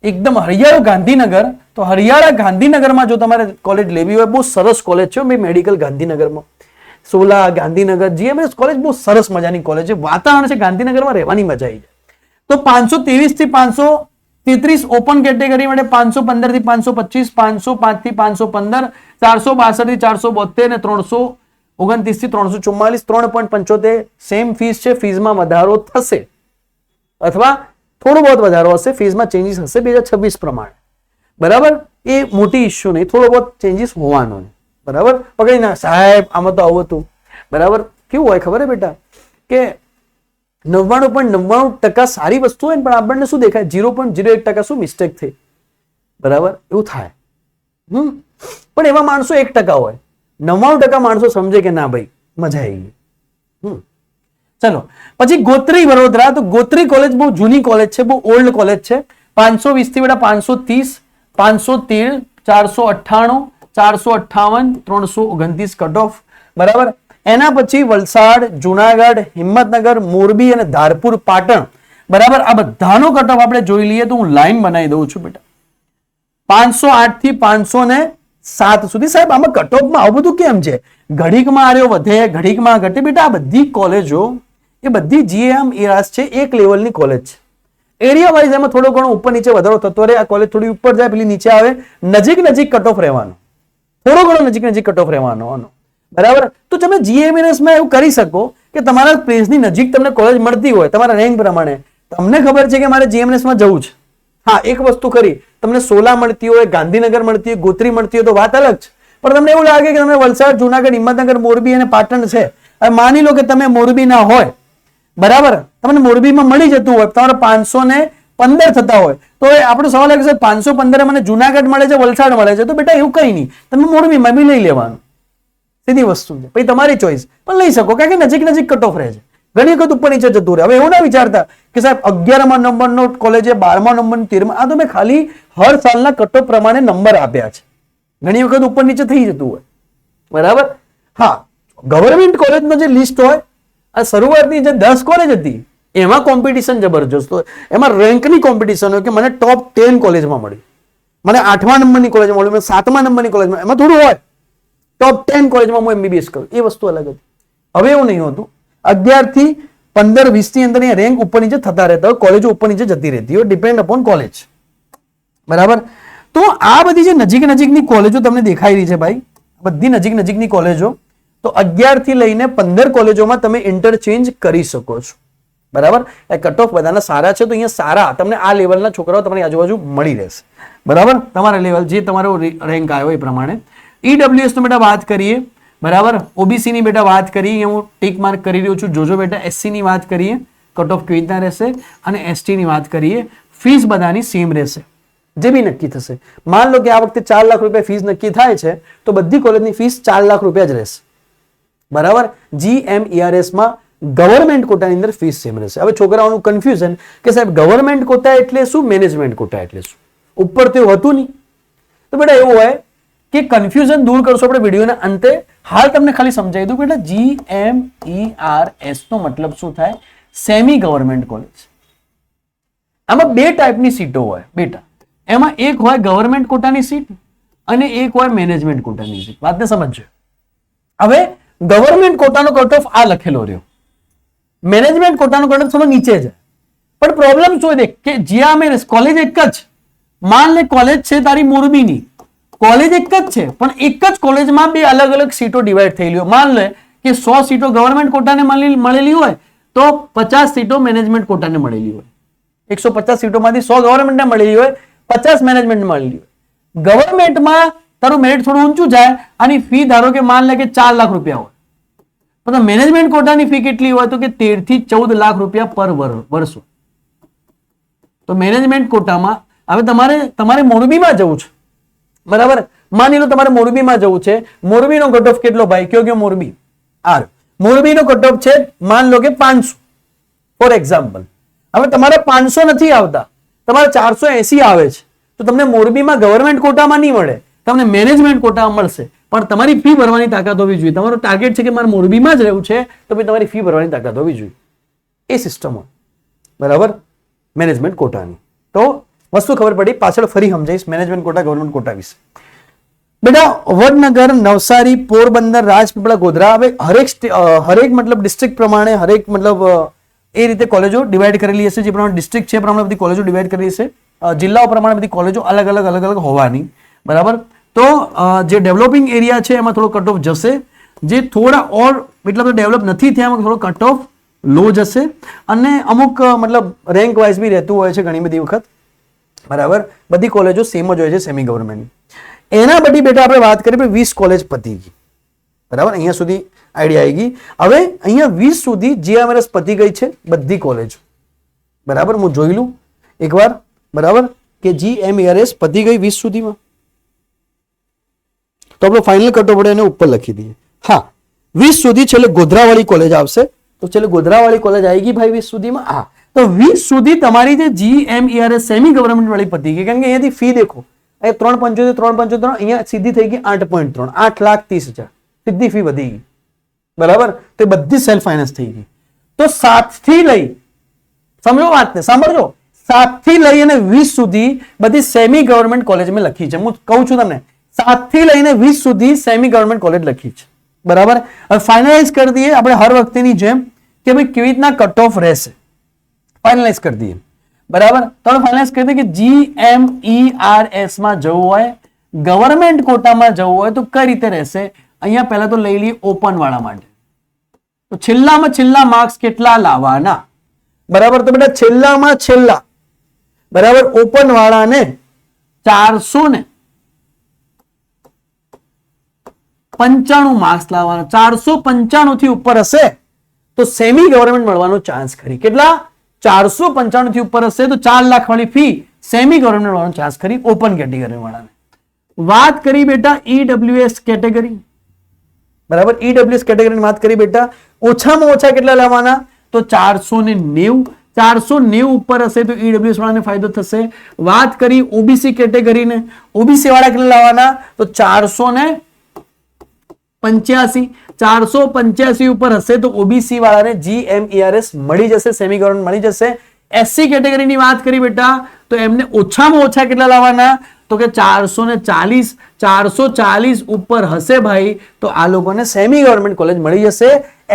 એકદમ હરિયાળું ગાંધીનગર. તો હરિયાળા ગાંધીનગરમાં જો તમારે કોલેજ લેવી હોય, બહુ સરસ કોલેજ છે ભાઈ મેડિકલ ગાંધીનગરમાં. 16 ગાંધીનગર GMS કોલેજ બહુ સરસ મજાની કોલેજ છે. વાતાવરણ છે ગાંધીનગરમાં, રહેવાની મજા આવી જાય. તો 523 થી 533 ઓપન કેટેગરી માટે, 515 થી 525, 505 થી 515, 462 થી 472 ને 329 થી 344, 3.75 સેમ ફીસ છે. ફીસમાં વધારો થશે અથવા થોડો બહુ વધારો હશે, ફીસમાં ચેન્જીસ હશે 2026 પ્રમાણે. બરાબર. એ મોટી ઇશ્યુ નહીં, થોડો બહુ ચેન્જીસ હોવાનો. બરાબર. પકડી ના સાહેબ આમાં તો આવું હતું. બરાબર. કેવું હોય ખબર હે બેટા કે 99.99% સારી વસ્તુ હોય પણ આપણને શું દેખાય 0.01% શું મિસ્ટેક થઈ. બરાબર. એવું થાય. પણ એવા માણસો 1% હોય, 99% માણસો સમજે કે ના ભાઈ મજા આવી ગઈ. ચલો પછી ગોત્રી વડોદરા. તો ગોત્રી કોલેજ બહુ જૂની કોલેજ છે, બહુ ઓલ્ડ કોલેજ છે. 520 થી બેટા 530, 513, 498, 458, 329 કટ ઓફ. બરાબર. એના પછી વલસાડ, જુનાગઢ, હિંમતનગર, મોરબી અને ધારપુર, પાટણ. બરાબર. આ બધાનો કટ ઓફ આપણે જોઈ લઈએ તો હું લાઈન બનાવી દઉં છું બેટા. 508 થી 507 સુધી. સાહેબ આમાં કટ ઓફમાં આવું બધું કેમ છે? ઘડીકમાં આર્યો વધે, ઘડીકમાં ઘટે. બેટા આ બધી કોલેજો એ બધી GM એરાસ છે, એક લેવલની કોલેજ છે. એરિયા વાઇઝ એમાં થોડો ઘણો ઉપર નીચે વધારો થતો રહે. આ કોલેજ થોડી ઉપર જાય, પેલી નીચે આવે. નજીક નજીક કટ ઓફ રહેવાનો, થોડો ઘણો નજીક નજીક કટ ઓફ રહેવાનો. બરાબર. તો તમે GMS માં એવું કરી શકો કે તમારા પ્લેસની નજીક તમને કોલેજ મળતી હોય તમારા રેન્ક પ્રમાણે. તમને ખબર છે કે મારે GMS માં જવું છે. હા, એક વસ્તુ ખરી, તમને 16 મળતી હોય, ગાંધીનગર મળતી હોય, ગોત્રી મળતી હોય તો વાત અલગ છે. પણ તમને એવું લાગે કે તમે વલસાડ, જુનાગઢ, હિંમતનગર, મોરબી અને પાટણ છે. હવે માની લો કે તમે મોરબી ના હોય. બરાબર. તમને મોરબીમાં મળી જતું હોય, તમારે 515 થતા હોય, તો આપણો સવાલ આવે કે 515 મને જુનાગઢ મળે છે, વલસાડ મળે છે, તો બેટા એવું કઈ નહીં, તમે મોરબીમાં બી લઈ લેવાનું. સીધી વસ્તુ છે. પછી તમારી ચોઈસ પણ લઈ શકો, કારણ કે નજીક નજીક કટ ઓફ રહે છે. ઘણી વખત ઉપર નીચે જતું રહે. હવે એવું ના વિચારતા કે સાહેબ 11મા નંબરનો કોલેજ, 12મા નંબર, 13મા. આ તો મેં ખાલી હર સાલના કટ ઓફ પ્રમાણે નંબર આપ્યા છે. ઘણી વખત ઉપર નીચે થઈ જતું હોય. બરાબર. હા, ગવર્મેન્ટ કોલેજનો જે લિસ્ટ હોય, આ શરૂઆતની જે 10 કોલેજ હતી એમાં કોમ્પિટિશન જબરજસ્ત હોય. એમાં રેન્કની કોમ્પિટિશન હોય કે મને ટોપ 10 કોલેજમાં મળી, મને 8મા નંબરની કોલેજમાં મળી, મને 7મા નંબરની કોલેજમાં. એમાં થોડું હોય ટોપ 10 કોલેજમાં હું MBBS કરું, એ વસ્તુ અલગ હતી. હવે એવું નહીં હોતું. 11 થી 15, 20 ની અંદર રેન્ક ઉપર નીચે થતા રહેતા હોય, કોલેજો ઉપર નીચે જતી રહેતી હોય, ડિપેન્ડ અપોન કોલેજ. બરાબર. તો આ બધી જે નજીક નજીકની કોલેજો તમને દેખાઈ રહી છે ભાઈ, બધી નજીક નજીકની કોલેજો. તો 11 થી લઈને 15 કોલેજોમાં તમે ઇન્ટરચેન્જ કરી શકો છો. બરાબર. એ કટ ઓફ બધાના સારા છે, તો અહીંયા સારા તમને આ લેવલના છોકરાઓ તમારી આજુબાજુ મળી રહેશે. બરાબર, તમારા લેવલ જે તમારો રેન્ક આવ્યો એ પ્રમાણે. ઈડબ્લ્યુએસ નો બેટા વાત કરીએ, બરાબર, ઓબીસી ની બેટા વાત કરીએ, હું ટીક માર્ક કરી રહ્યો છું. જોજો બેટા, એસસી ની વાત કરીએ, કટ ઓફ કેવી રીતના રહેશે, અને એસટી ની વાત કરીએ, ફીસ બધાની સેમ રહેશે, જે બી નક્કી થશે. માન લો કે આ વખતે 4 લાખ રૂપિયા ફીસ નક્કી થાય છે, તો બધી કોલેજની ફીસ 4 લાખ રૂપિયા જ રહેશે. બરાબર, GMERS માં ગવર્મેન્ટ કોટાની અંદર ફીસ સેમ રહેશે. હવે છોકરાઓનું કન્ફ્યુઝન કે સાહેબ ગવર્મેન્ટ કોટા એટલે શું, મેનેજમેન્ટ કોટા એટલે શું, ઉપર તો એવું હતું નહીં. તો બેટા એવું હોય કે કન્ફ્યુઝન દૂર કરશો આપણે વિડીયોના અંતે. હાલ તમને ખાલી સમજાવી દઉં કે GMERS નો મતલબ શું થાય, સેમી ગવર્મેન્ટ કોલેજ. આમાં બે ટાઈપની સીટો હોય બેટા, એમાં એક હોય ગવર્મેન્ટ કોટાની સીટ અને એક હોય મેનેજમેન્ટ કોટાની સીટ. વાતને સમજજો. હવે ગવર્મેન્ટ કોટાનો કટ ઓફ આ લખેલો રહ્યો, મેનેજમેન્ટ કોટાનો કટ ઓફ થોડો નીચે છે. પણ પ્રોબ્લેમ શું છે કે GMERS કોલેજ એક જ, માન લે કોલેજ છે તારી મોરબીની, કોલેજ એક જ છે, પણ એક જ કોલેજમાં બે અલગ અલગ સીટો ડિવાઈડ થયેલી હોય. માન લે કે 100 સીટો ગવર્મેન્ટ કોટાને મળેલી હોય તો 50 સીટો મેનેજમેન્ટ કોટાને મળેલી હોય. 150 સીટોમાંથી 100 ગવર્મેન્ટને મળેલી હોય, 50 મેનેજમેન્ટ મળેલી હોય. ગવર્મેન્ટમાં તારું મેરિટ થોડું ઊંચું જાય, આની ફી ધારો કે માન લે કે 4 લાખ રૂપિયા હોય, પણ મેનેજમેન્ટ કોટાની ફી કેટલી હોય તો કે 13 થી 14 લાખ રૂપિયા પર વર્ષ. તો મેનેજમેન્ટ કોટામાં હવે તમારે મોરબીમાં જવું છે, બરાબર, માની લો તમારે મોરબીમાં જવું છે. મોરબીનો કટ ઓફ કેટલો ભાઈ, કયો મોરબી, આર મોરબીનો કટ ઓફ છે માન લો કે 500 ફોર એક્ઝામ્પલ. હવે તમારે 500 નથી આવતા, તમારે 480 આવે છે, તો તમને મોરબીમાં ગવર્મેન્ટ કોટામાં નહીં મળે, તમને મેનેજમેન્ટ કોટામાં મળશે. પણ તમારી ફી ભરવાની તાકાત હોવી જોઈએ. તમારો ટાર્ગેટ છે કે મારે મોરબીમાં જ રહેવું છે, તો પછી તમારી ફી ભરવાની તાકાત હોવી જોઈએ. એ સિસ્ટમ હોય, બરાબર, મેનેજમેન્ટ કોટાની. તો વસ્તુ ખબર પડી, પાછળ ફરી સમજાઈશ મેનેજમેન્ટ કોટા ગવર્મેન્ટ કોટા વિશે. બેટા વડનગર, નવસારી, પોરબંદર, રાજપીપળા, ગોધરા, હવે હરેક મતલબ ડિસ્ટ્રિક્ટ પ્રમાણે હરેક મતલબ એ રીતે કોલેજો ડિવાઈડ કરેલી હશે. જે પ્રમાણે ડિસ્ટ્રિક્ટ છે એ પ્રમાણે બધી કોલેજો ડિવાઈડ કરેલી હશે. જિલ્લાઓ પ્રમાણે બધી કોલેજો અલગ અલગ હોવાની, બરાબર. તો જે ડેવલપિંગ એરિયા છે એમાં થોડો કટ ઓફ જશે, જે થોડા ઓર મતલબ ડેવલપ નથી થયા એમાં થોડો કટ ઓફ લો જશે, અને અમુક મતલબ રેન્ક વાઇઝ બી રહેતું હોય છે ઘણી બધી વખત, બરાબર. બધી કોલેજો સેમ જ હોય છે સેમી ગવર્મેન્ટ. એના બધી બેટા આપણે વાત કરીએ 20 કોલેજ પતી ગઈ, બરાબર, અહીંયા સુધી આઈડિયા આવી ગઈ. હવે અહીંયા 20 સુધી GMERS પતી ગઈ છે બધી કોલેજો, બરાબર. હું જોઈ લઉં એકવાર, બરાબર, કે GMERS પતી ગઈ 20 સુધીમાં, તો આપણો ફાઇનલ કટ ઓફ એને ઉપર લખી દઈએ. હા, 20 સુધી છેલ્લે ગોધરાવાળી કોલેજ આવશે, તો છેલ્લે ગોધરાવાળી કોલેજ આવી ગઈ ભાઈ 20 સુધીમાં. હા, તો 20 સુધી તમારી જે GMERS સેમી ગવર્મેન્ટ વાળી પતી ગઈ, કારણ કે અહીંયાથી ફી દેખો, અહીંયા 375 અહીંયા સીધી થઈ ગઈ 8.3, 8,30,000 સીધી ફી વધી ગઈ, બરાબર. તો એ બધી સેલ્ફ ફાઇનાન્સ થઈ ગઈ. તો 7 થી લઈ, સમજો વાતને, સાંભળજો, 7 થી લઈ અને 20 સુધી બધી સેમી ગવર્મેન્ટ કોલેજ મેં લખી છે. હું કહું છું તમને, 7 થી લઈને 20 સુધી સેમી ગવર્મેન્ટ કોલેજ લખી છે, બરાબર. હવે ફાઇનલાઇઝ કરી દઈએ આપણે હર વખતેની જેમ કે ભાઈ કેવી રીતના કટ ઓફ રહેશે, ફાઇનલાઇઝ કરી દઈએ, બરાબર. તો ફાઇનલાઇઝ કરી દઈએ કે GMERS માં જવું હોય, ગવર્મેન્ટ કોટામાં જવું હોય તો કઈ રીતે રહેશે. અહીંયા પહેલા તો લઈ લઈએ ઓપન વાળા માટે, તો છેલ્લામાં છેલ્લા માર્ક્સ કેટલા લાવવાના, બરાબર. તો બેટા છેલ્લામાં છેલ્લા, બરાબર, ઓપન વાળાને 495 માર્ક્સ લાવવાના. 495 થી ઉપર હશે તો સેમી ગવર્મેન્ટ મળવાનો ચાન્સ ખરી. કેટલા? 495 થી ઉપર હશે તો 4 લાખ વાળી ફી સેમી ગવર્મેન્ટ મળવાનો ચાન્સ ખરી ઓપન કેટેગરી વાળાને. વાત કરી બેટા EWS કેટેગરી, બરાબર. EWS કેટેગરીની વાત કરી બેટા, ઓછામાં ઓછા કેટલા લાવવાના તો 490. 490 ઉપર હશે તો EWS વાળાને ફાયદો થશે. વાત કરી OBC કેટેગરીને, OBC વાળા કેટલા લાવવાના તો 485. 485 ઉપર હશે તો OBC વાળાને GMERS મળી જશે, સેમી ગવર્મેન્ટ મળી જશે. SC કેટેગરીની વાત કરી બેટા તો એમને ઓછામાં ઓછા કેટલા લાવવાના તો કે 440. 440 ઉપર હશે ભાઈ તો આ લોકોને સેમી ગવર્મેન્ટ કોલેજ મળી જશે.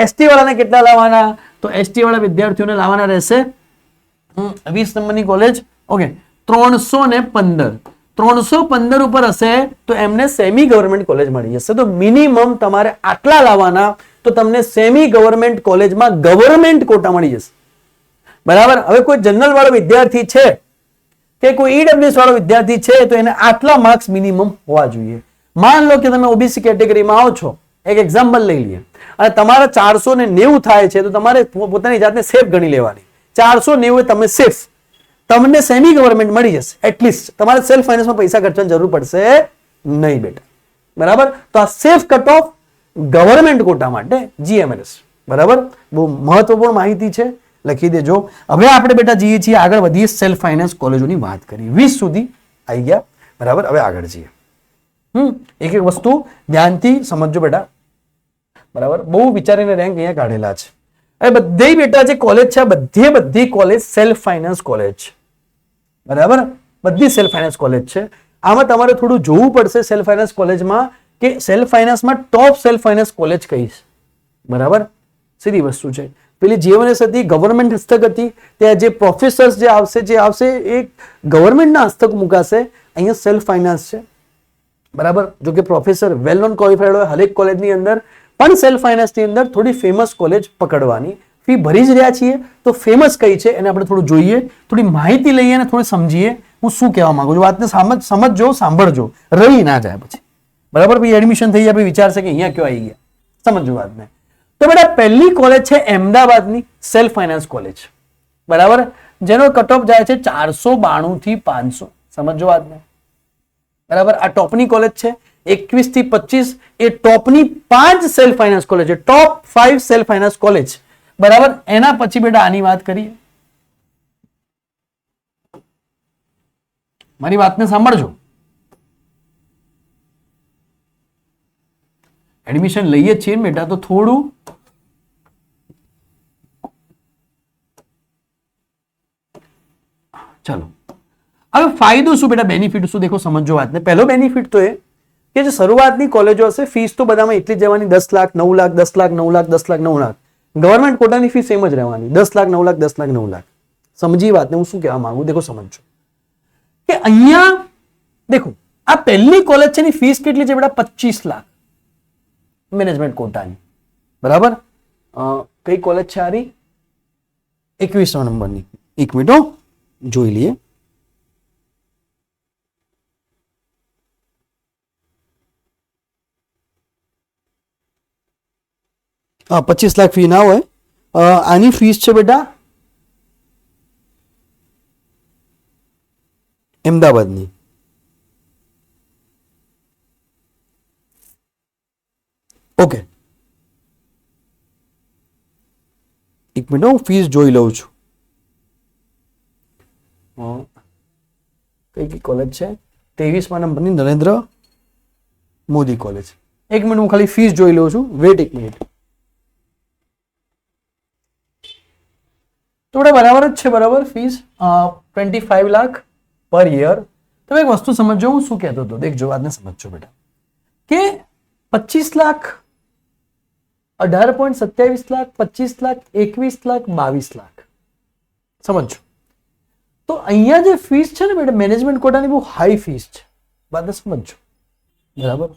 ST વાળાને કેટલા લાવવાના તો ST વાળા વિદ્યાર્થીઓને લાવવાના રહેશે 20 નંબરની કોલેજ, ઓકે, 315. 315 ઉપર હશે તો એમને સેમી ગવર્મેન્ટ કોલેજ મળી જશે. તો મિનિમમ તમારે આટલા લાવવાના તો તમને સેમી ગવર્મેન્ટ કોલેજમાં ગવર્મેન્ટ કોટા મળી જશે, બરાબર. હવે કોઈ જનરલ વાળો વિદ્યાર્થી છે કે કોઈ ઈડબ્લ્યુએસ વાળો વિદ્યાર્થી છે તો એને આટલા માર્ક્સ મિનિમમ હોવા જોઈએ. માન લો કે તમે ઓબીસી કેટેગરીમાં આવો છો, એક એક્ઝામ્પલ લઈ લઈએ, અને તમારા 490 થાય છે, તો તમારે પોતાની જાતને સેફ ગણી લેવાની. 490 તમે સેફ, તમને સેમી ગવર્મેન્ટ મળી જશે. એટલીસ્ટ તમારે સેલ્ફ ફાઇનાન્સમાં પૈસા ખર્ચવાની જરૂર પડશે નહીં બેટા. બરાબર, તો આ safe cut off government quota માટે જીએમએનએસ. બરાબર, બહુ મહત્વપૂર્ણ માહિતી છે, લખી દેજો. હવે આપણે બેટા જઈએ છીએ આગળ, વધીએ સેલ્ફ ફાઇનાન્સ કોલેજોની વાત કરી. 20 સુધી આવી ગયા. બરાબર, હવે આગળ જઈએ. એક એક વસ્તુ ધ્યાનથી સમજજો બેટા. બરાબર, બહુ વિચારીને રેન્ક અહીંયા કાઢેલા છે. હવે બધી બેટા જે કોલેજ છે, બધી કોલેજ સેલ્ફ ફાઇનાન્સ કોલેજ. બરાબર, બધી સેલ્ફ ફાઇનાન્સ કોલેજ છે. આમાં તમારે થોડું જોવું પડશે સેલ્ફ ફાઇનાન્સ કોલેજમાં કે સેલ્ફ ફાઇનાન્સમાં ટોપ સેલ્ફ ફાઇનાન્સ કોલેજ કઈ છે. બરાબર, સીધી વસ્તુ છે. પેલી જીએમએનએસ હતી, ગવર્મેન્ટ હસ્તક હતી. ત્યાં જે પ્રોફેસર્સ જે આવશે એ ગવર્મેન્ટના હસ્તક મુકાશે. અહીંયા સેલ્ફ ફાઇનાન્સ છે. બરાબર, જો કે પ્રોફેસર વેલ નોન ક્વોલિફાઈડ હોય હરેક કોલેજની અંદર, પણ સેલ્ફ ફાઇનાન્સની અંદર થોડી ફેમસ કોલેજ પકડવાની. ફી ભરી જ રહ્યા છીએ તો ફેમસ કઈ છે એને આપણે થોડું જોઈએ, થોડી માહિતી લઈએ અને થોડી સમજીએ હું શું કહેવા માંગુ છું. વાતને સમજજો, સાંભળજો, રહી ના જાય પછી. બરાબર, પછી એડમિશન થઈ જાય, પછી વિચારશે કે અહીંયા ક્યાં આવી ગયા. સમજજો વાતને. તો બેટા પહેલી કોલેજ છે અમદાવાદની સેલ્ફ ફાઇનાન્સ કોલેજ. બરાબર, જેનો કટ ઓફ જાય છે 492 થી 500. સમજો વાતને. બરાબર, આ ટોપની કોલેજ છે. 21 થી 25 એ ટોપની 5 સેલ્ફ ફાઇનાન્સ કોલેજ છે, ટોપ 5 સેલ્ફ ફાઇનાન્સ કોલેજ. બરાબર, એના પછી બેટા આની વાત કરીએ. મારી વાતને સાંભળજો. એડમિશન લઈએ છીએ બેટા તો થોડું ચલો. હવે ફાયદો શું બેટા, બેનિફિટ શું, દેખો સમજો વાતને. પહેલો બેનિફિટ તો એ કે જે શરૂઆતની કોલેજો હશે, ફીસ તો બધામાં એટલી જ જવાની, 10 લાખ 9 લાખ 10 લાખ 9 લાખ 10 લાખ 9 લાખ. ગવર્મેન્ટ કોટાની ફી સેમ જ રહેવાની, 10 લાખ 9 લાખ 10 લાખ 9 લાખ. સમજી વાતને હું શું કહેવા માંગુ, દેખો સમજો કે અહીંયા દેખો આ પહેલી કોલેજ છે, એની ફીસ કેટલી છે બેટા? 25 લાખ મેનેજમેન્ટ કોટાની. બરાબર, કઈ કોલેજ છે આરી? 21 નંબરની. એક મિનિટ જોઈ લઈએ. હા, 25 લાખ ફી ના હોય. આની ફીસ છે બેટા અમદાવાદની. ઓકે, એક મિનિટ હું ફીસ જોઈ લઉં છું. કઈ કોલેજ છે? 23મા નંબરની નરેન્દ્ર મોદી કોલેજ. એક મિનિટ હું ખાલી ફીસ જોઈ લઉં છું. વેટ એક મિનિટ. તો બરાબર જ છે. બરાબર, ફીસ 25 લાખ પર યર. તો એક વસ્તુ સમજો, હું શું કહેતો હતો, દેખજો વાતને સમજો બેટા, કે 25 લાખ 18.27 લાખ 25 લાખ 21 લાખ 22 લાખ. સમજો. તો અહીંયા જે ફીસ છે ને બેટા મેનેજમેન્ટ કોટાની બહુ હાઈ ફીસ છે. વાતને સમજો. બરાબર,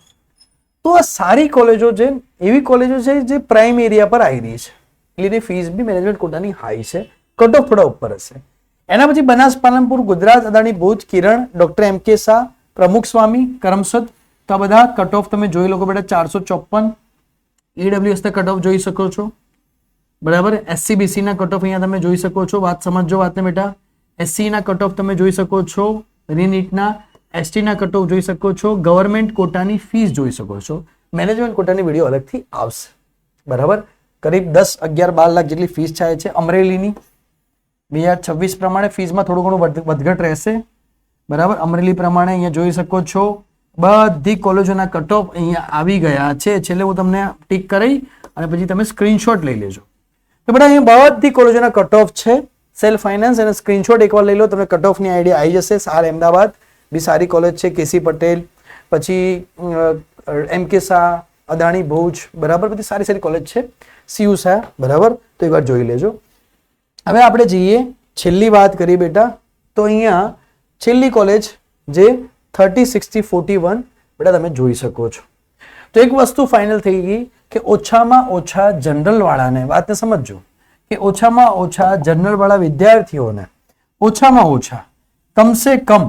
તો આ સારી કોલેજો છે, એવી કોલેજો છે જે પ્રાઇમ એરિયા પર આવી રહી છે, એટલે ફીસ બી મેનેજમેન્ટ કોટાની હાઈ છે. કટ ઓફ થોડા ઉપર હશે. એના પછી બનાસ પાલનપુર, ગુજરાત, અદાણી, ભુજ, કિરણ, ડોક્ટર એમ.કે. શાહ, પ્રમુખ સ્વામી, કરમસદ. તો આ બધા કટ ઓફ તમે જોઈ લો બેટા. 454 ઈડબ્લ્યુએસ ના કટ ઓફ જોઈ શકો છો. બરાબર, એસસીબીસી ના કટ ઓફ અહીંયા તમે જોઈ શકો છો. વાત સમજો વાતને બેટા. એસસી ના કટ ઓફ તમે જોઈ શકો છો. રીનીટ ના, એસટી ના કટ ઓફ જોઈ શકો છો. ગવર્મેન્ટ કોટાની ફીસ જોઈ શકો છો. મેનેજમેન્ટ કોટાની વિડીયો અલગથી આવશે. બરાબર, કરીબ 10, 11, 12 લાખ જેટલી ફીસ થાય છે. અમરેલીની 2026 પ્રમાણે ફીસમાં થોડું ઘણું વધઘટ રહેશે. બરાબર, અમરેલી પ્રમાણે અહીંયા જોઈ શકો છો. બધી કોલેજોના કટ ઓફ અહીંયા આવી ગયા છે. છેલ્લે હું તમને ટીક કરી અને પછી તમે સ્ક્રીનશોટ લઈ લેજો. તો બેટા અહીંયા બધી કોલેજોના કટ ઓફ છે સેલ્ફ ફાઇનાન્સ, અને સ્ક્રીનશોટ એકવાર લઈ લો, તમને કટ ઓફની આઈડિયા આવી જશે. સાર અમદાવાદ બી સારી કોલેજ છે. કેસી પટેલ, પછી એમ.કે. શાહ, અદાણી, ભુજ. બરાબર, બધી સારી સારી કોલેજ છે. સીયુ શાહ. બરાબર, તો એકવાર જોઈ લેજો. હવે આપણે જઈએ છેલ્લી વાત કરીએ બેટા. તો અહીંયા છેલ્લી કોલેજ જે 30, 60, 41 બેટા તમે જોઈ શકો છો. તો એક વસ્તુ ફાઇનલ થઈ ગઈ કે ઓછામાં ઓછા જનરલ વાળાને, વાતને સમજજો, કે ઓછામાં ઓછા જનરલ વાળા વિદ્યાર્થીઓને ઓછામાં ઓછા કમસે કમ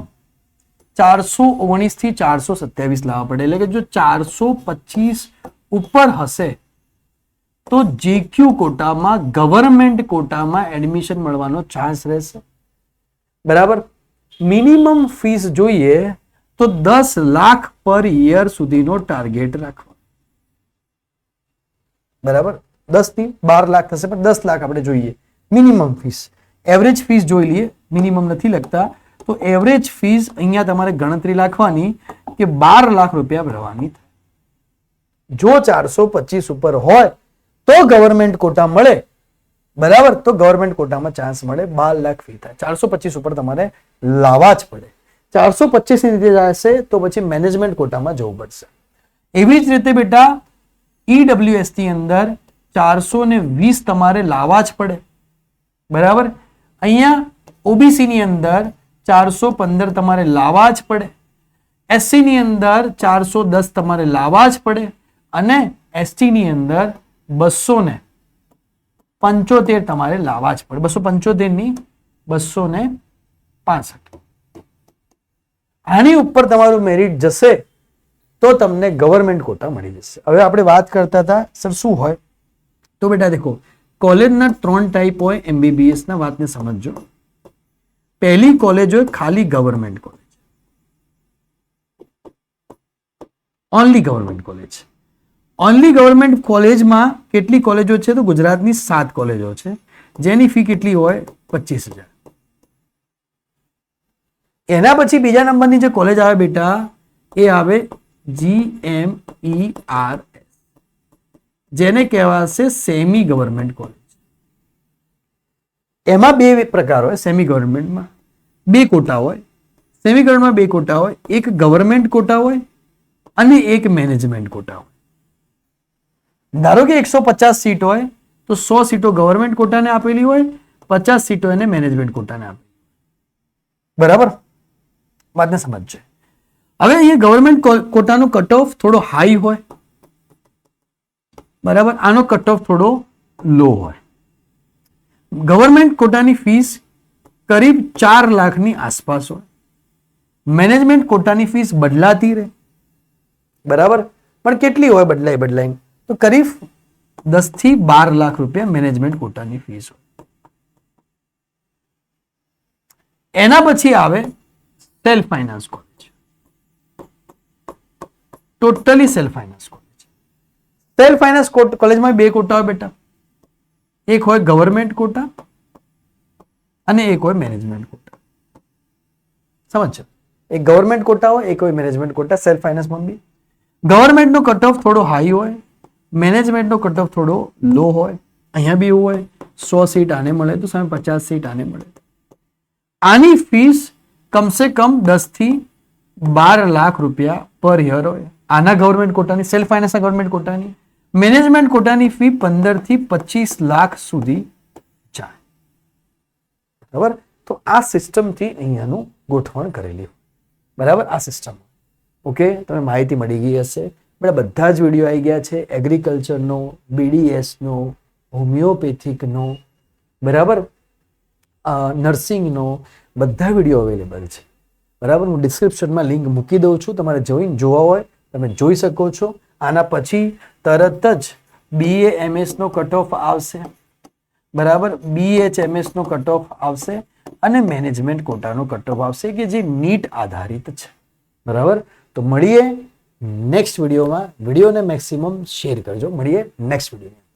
419 થી 427 લાવવા પડે. એટલે કે જો 425 ઉપર હશે તો JQ કોટામાં, ગવર્મેન્ટ કોટામાં એડમિશન મળવાનો ચાન્સ રહેશે. બરાબર. મિનિમમ ફીસ જોઈએ તો 10 લાખ પર યર સુધીનો ટાર્ગેટ રાખવો. બરાબર. 10 થી 12 લાખ થશે, પણ 10 લાખ આપણે જોઈએ મિનિમમ ફીસ. એવરેજ ફીસ જોઈ લઈએ, મિનિમમ નથી લખતા, તો એવરેજ ફીસ અહીંયા તમારે ગણતરી રાખવાની કે 12 લાખ રૂપિયા ભરવાની થાય. જો 425 ઉપર હોય તો ગવર્મેન્ટ કોટા મળે. બરાબર. તો ગવર્મેન્ટ કોટામાં ચાન્સ મળે, 12 લાખ ફી થાય. 425 ઉપર તમારે લાવવા જ પડે. 425 ની રીતે જશે તો પછી મેનેજમેન્ટ કોટામાં જવું પડશે. એવી જ રીતે બેટા EWS ની અંદર 420 તમારે લાવવા જ પડે. બરાબર. અહીંયા OBC ની અંદર 415 તમારે લાવવા જ પડે. SC ની અંદર 410 તમારે લાવવા જ પડે અને ST ની અંદર 275 તમારે લાવવા જ પડે. 275 ની 265. આની ઉપર તમારું મેરિટ જશે તો તમને ગવર્મેન્ટ કોટા મળી જશે. હવે આપણે વાત કરતા હતા સર શું હોય, તો બેટા દેખો કોલેજના 3 ટાઈપ હોય. MBBS ના વાતને સમજજો. પહેલી કોલેજ હોય ખાલી government college, only government college. Only government કોલેજમાં કેટલી કોલેજો છે તો ગુજરાતની 7 કોલેજો છે, જેની ફી કેટલી હોય 25,000. એના પછી બીજા નંબરની જે કોલેજ આવે બેટા એ આવે GMERS, જેને કહેવાશે સેમી ગવર્મેન્ટ કોલેજ. એમાં 2 પ્રકાર હોય. સેમી ગવર્મેન્ટમાં 2 કોટા હોય. સેમી ગવર્મેન્ટમાં 2 કોટા હોય. એક ગવર્મેન્ટ કોટા હોય અને એક મેનેજમેન્ટ કોટા હોય. ધારો કે 150 સીટ હોય તો 100 સીટો ગવર્મેન્ટ કોટાને આપેલી હોય, 50 સીટો એને મેનેજમેન્ટ કોટાને આપેલી. બરાબર. વાતને સમજજો. હવે અહીંયા ગવર્મેન્ટ કોટાનો કટ ઓફ થોડો હાઈ હોય. બરાબર. આનો કટ ઓફ થોડો લો હોય. ગવર્મેન્ટ કોટાની ફીસ કરીબ 4 લાખની આસપાસ હોય. મેનેજમેન્ટ કોટાની ફીસ બદલાતી રહે. બરાબર. પણ કેટલી હોય બદલાઈ તો કરીબ 10 થી 12 લાખ રૂપિયા મેનેજમેન્ટ કોટાની ફીસ હોય. એના પછી આવે self finance college. Totally self finance college. Self finance કોલેજમાં 2 કોટા હોય બેટા. એક હોય ગવર્મેન્ટ કોટા અને એક હોય મેનેજમેન્ટ કોટા. સમજો. એક ગવર્મેન્ટ કોટા હોય, એક હોય મેનેજમેન્ટ કોટા. સેલ્ફ ફાઇનાન્સમાં બી ગવર્મેન્ટનો કટ ઓફ થોડો હાઈ હોય, મેનેજમેન્ટનો કટ ઓફ થોડો લો હોય. અહીંયા બી એવું હોય, 100 સીટ આને મળે તો સામે 50 સીટ આને મળે. આની ફીસ કમસે કમ 10 થી 12 લાખ રૂપિયા પર યર હોય. આના ગવર્મેન્ટ કોટાની, સેલ્ફ ફાઇનાન્સના ગવર્મેન્ટ કોટાની. મેનેજમેન્ટ કોટાની ફી 15 થી 25 લાખ સુધી જાય. બરાબર. તો આ સિસ્ટમથી અહીંયાનું ગોઠવણ કરેલી. બરાબર. આ સિસ્ટમ. ઓકે. તમે માહિતી મળી ગઈ હશે. બધા જ વિડીયો આવી ગયા છે. એગ્રીકલ્ચરનો, BDSનો, હોમિયોપેથિકનો, બરાબર, નર્સિંગનો, બધા વિડીયો અવેલેબલ છે. બરાબર. હું ડિસ્ક્રિપ્શનમાં લિંક મૂકી દઉં છું. તમારે જોવા હોય તમે જોઈ શકો છો. આના પછી તરત જ BAMS નો કટ ઓફ આવશે. બરાબર. BHMS નો કટ ઓફ આવશે અને મેનેજમેન્ટ કોટાનો કટ ઓફ આવશે કે જે નીટ આધારિત છે. બરાબર. તો મળીએ નેક્સ્ટ વિડીયોમાં. વિડીયોને મેક્સિમમ શેર કરજો. મળીએ નેક્સ્ટ વિડીયોમાં.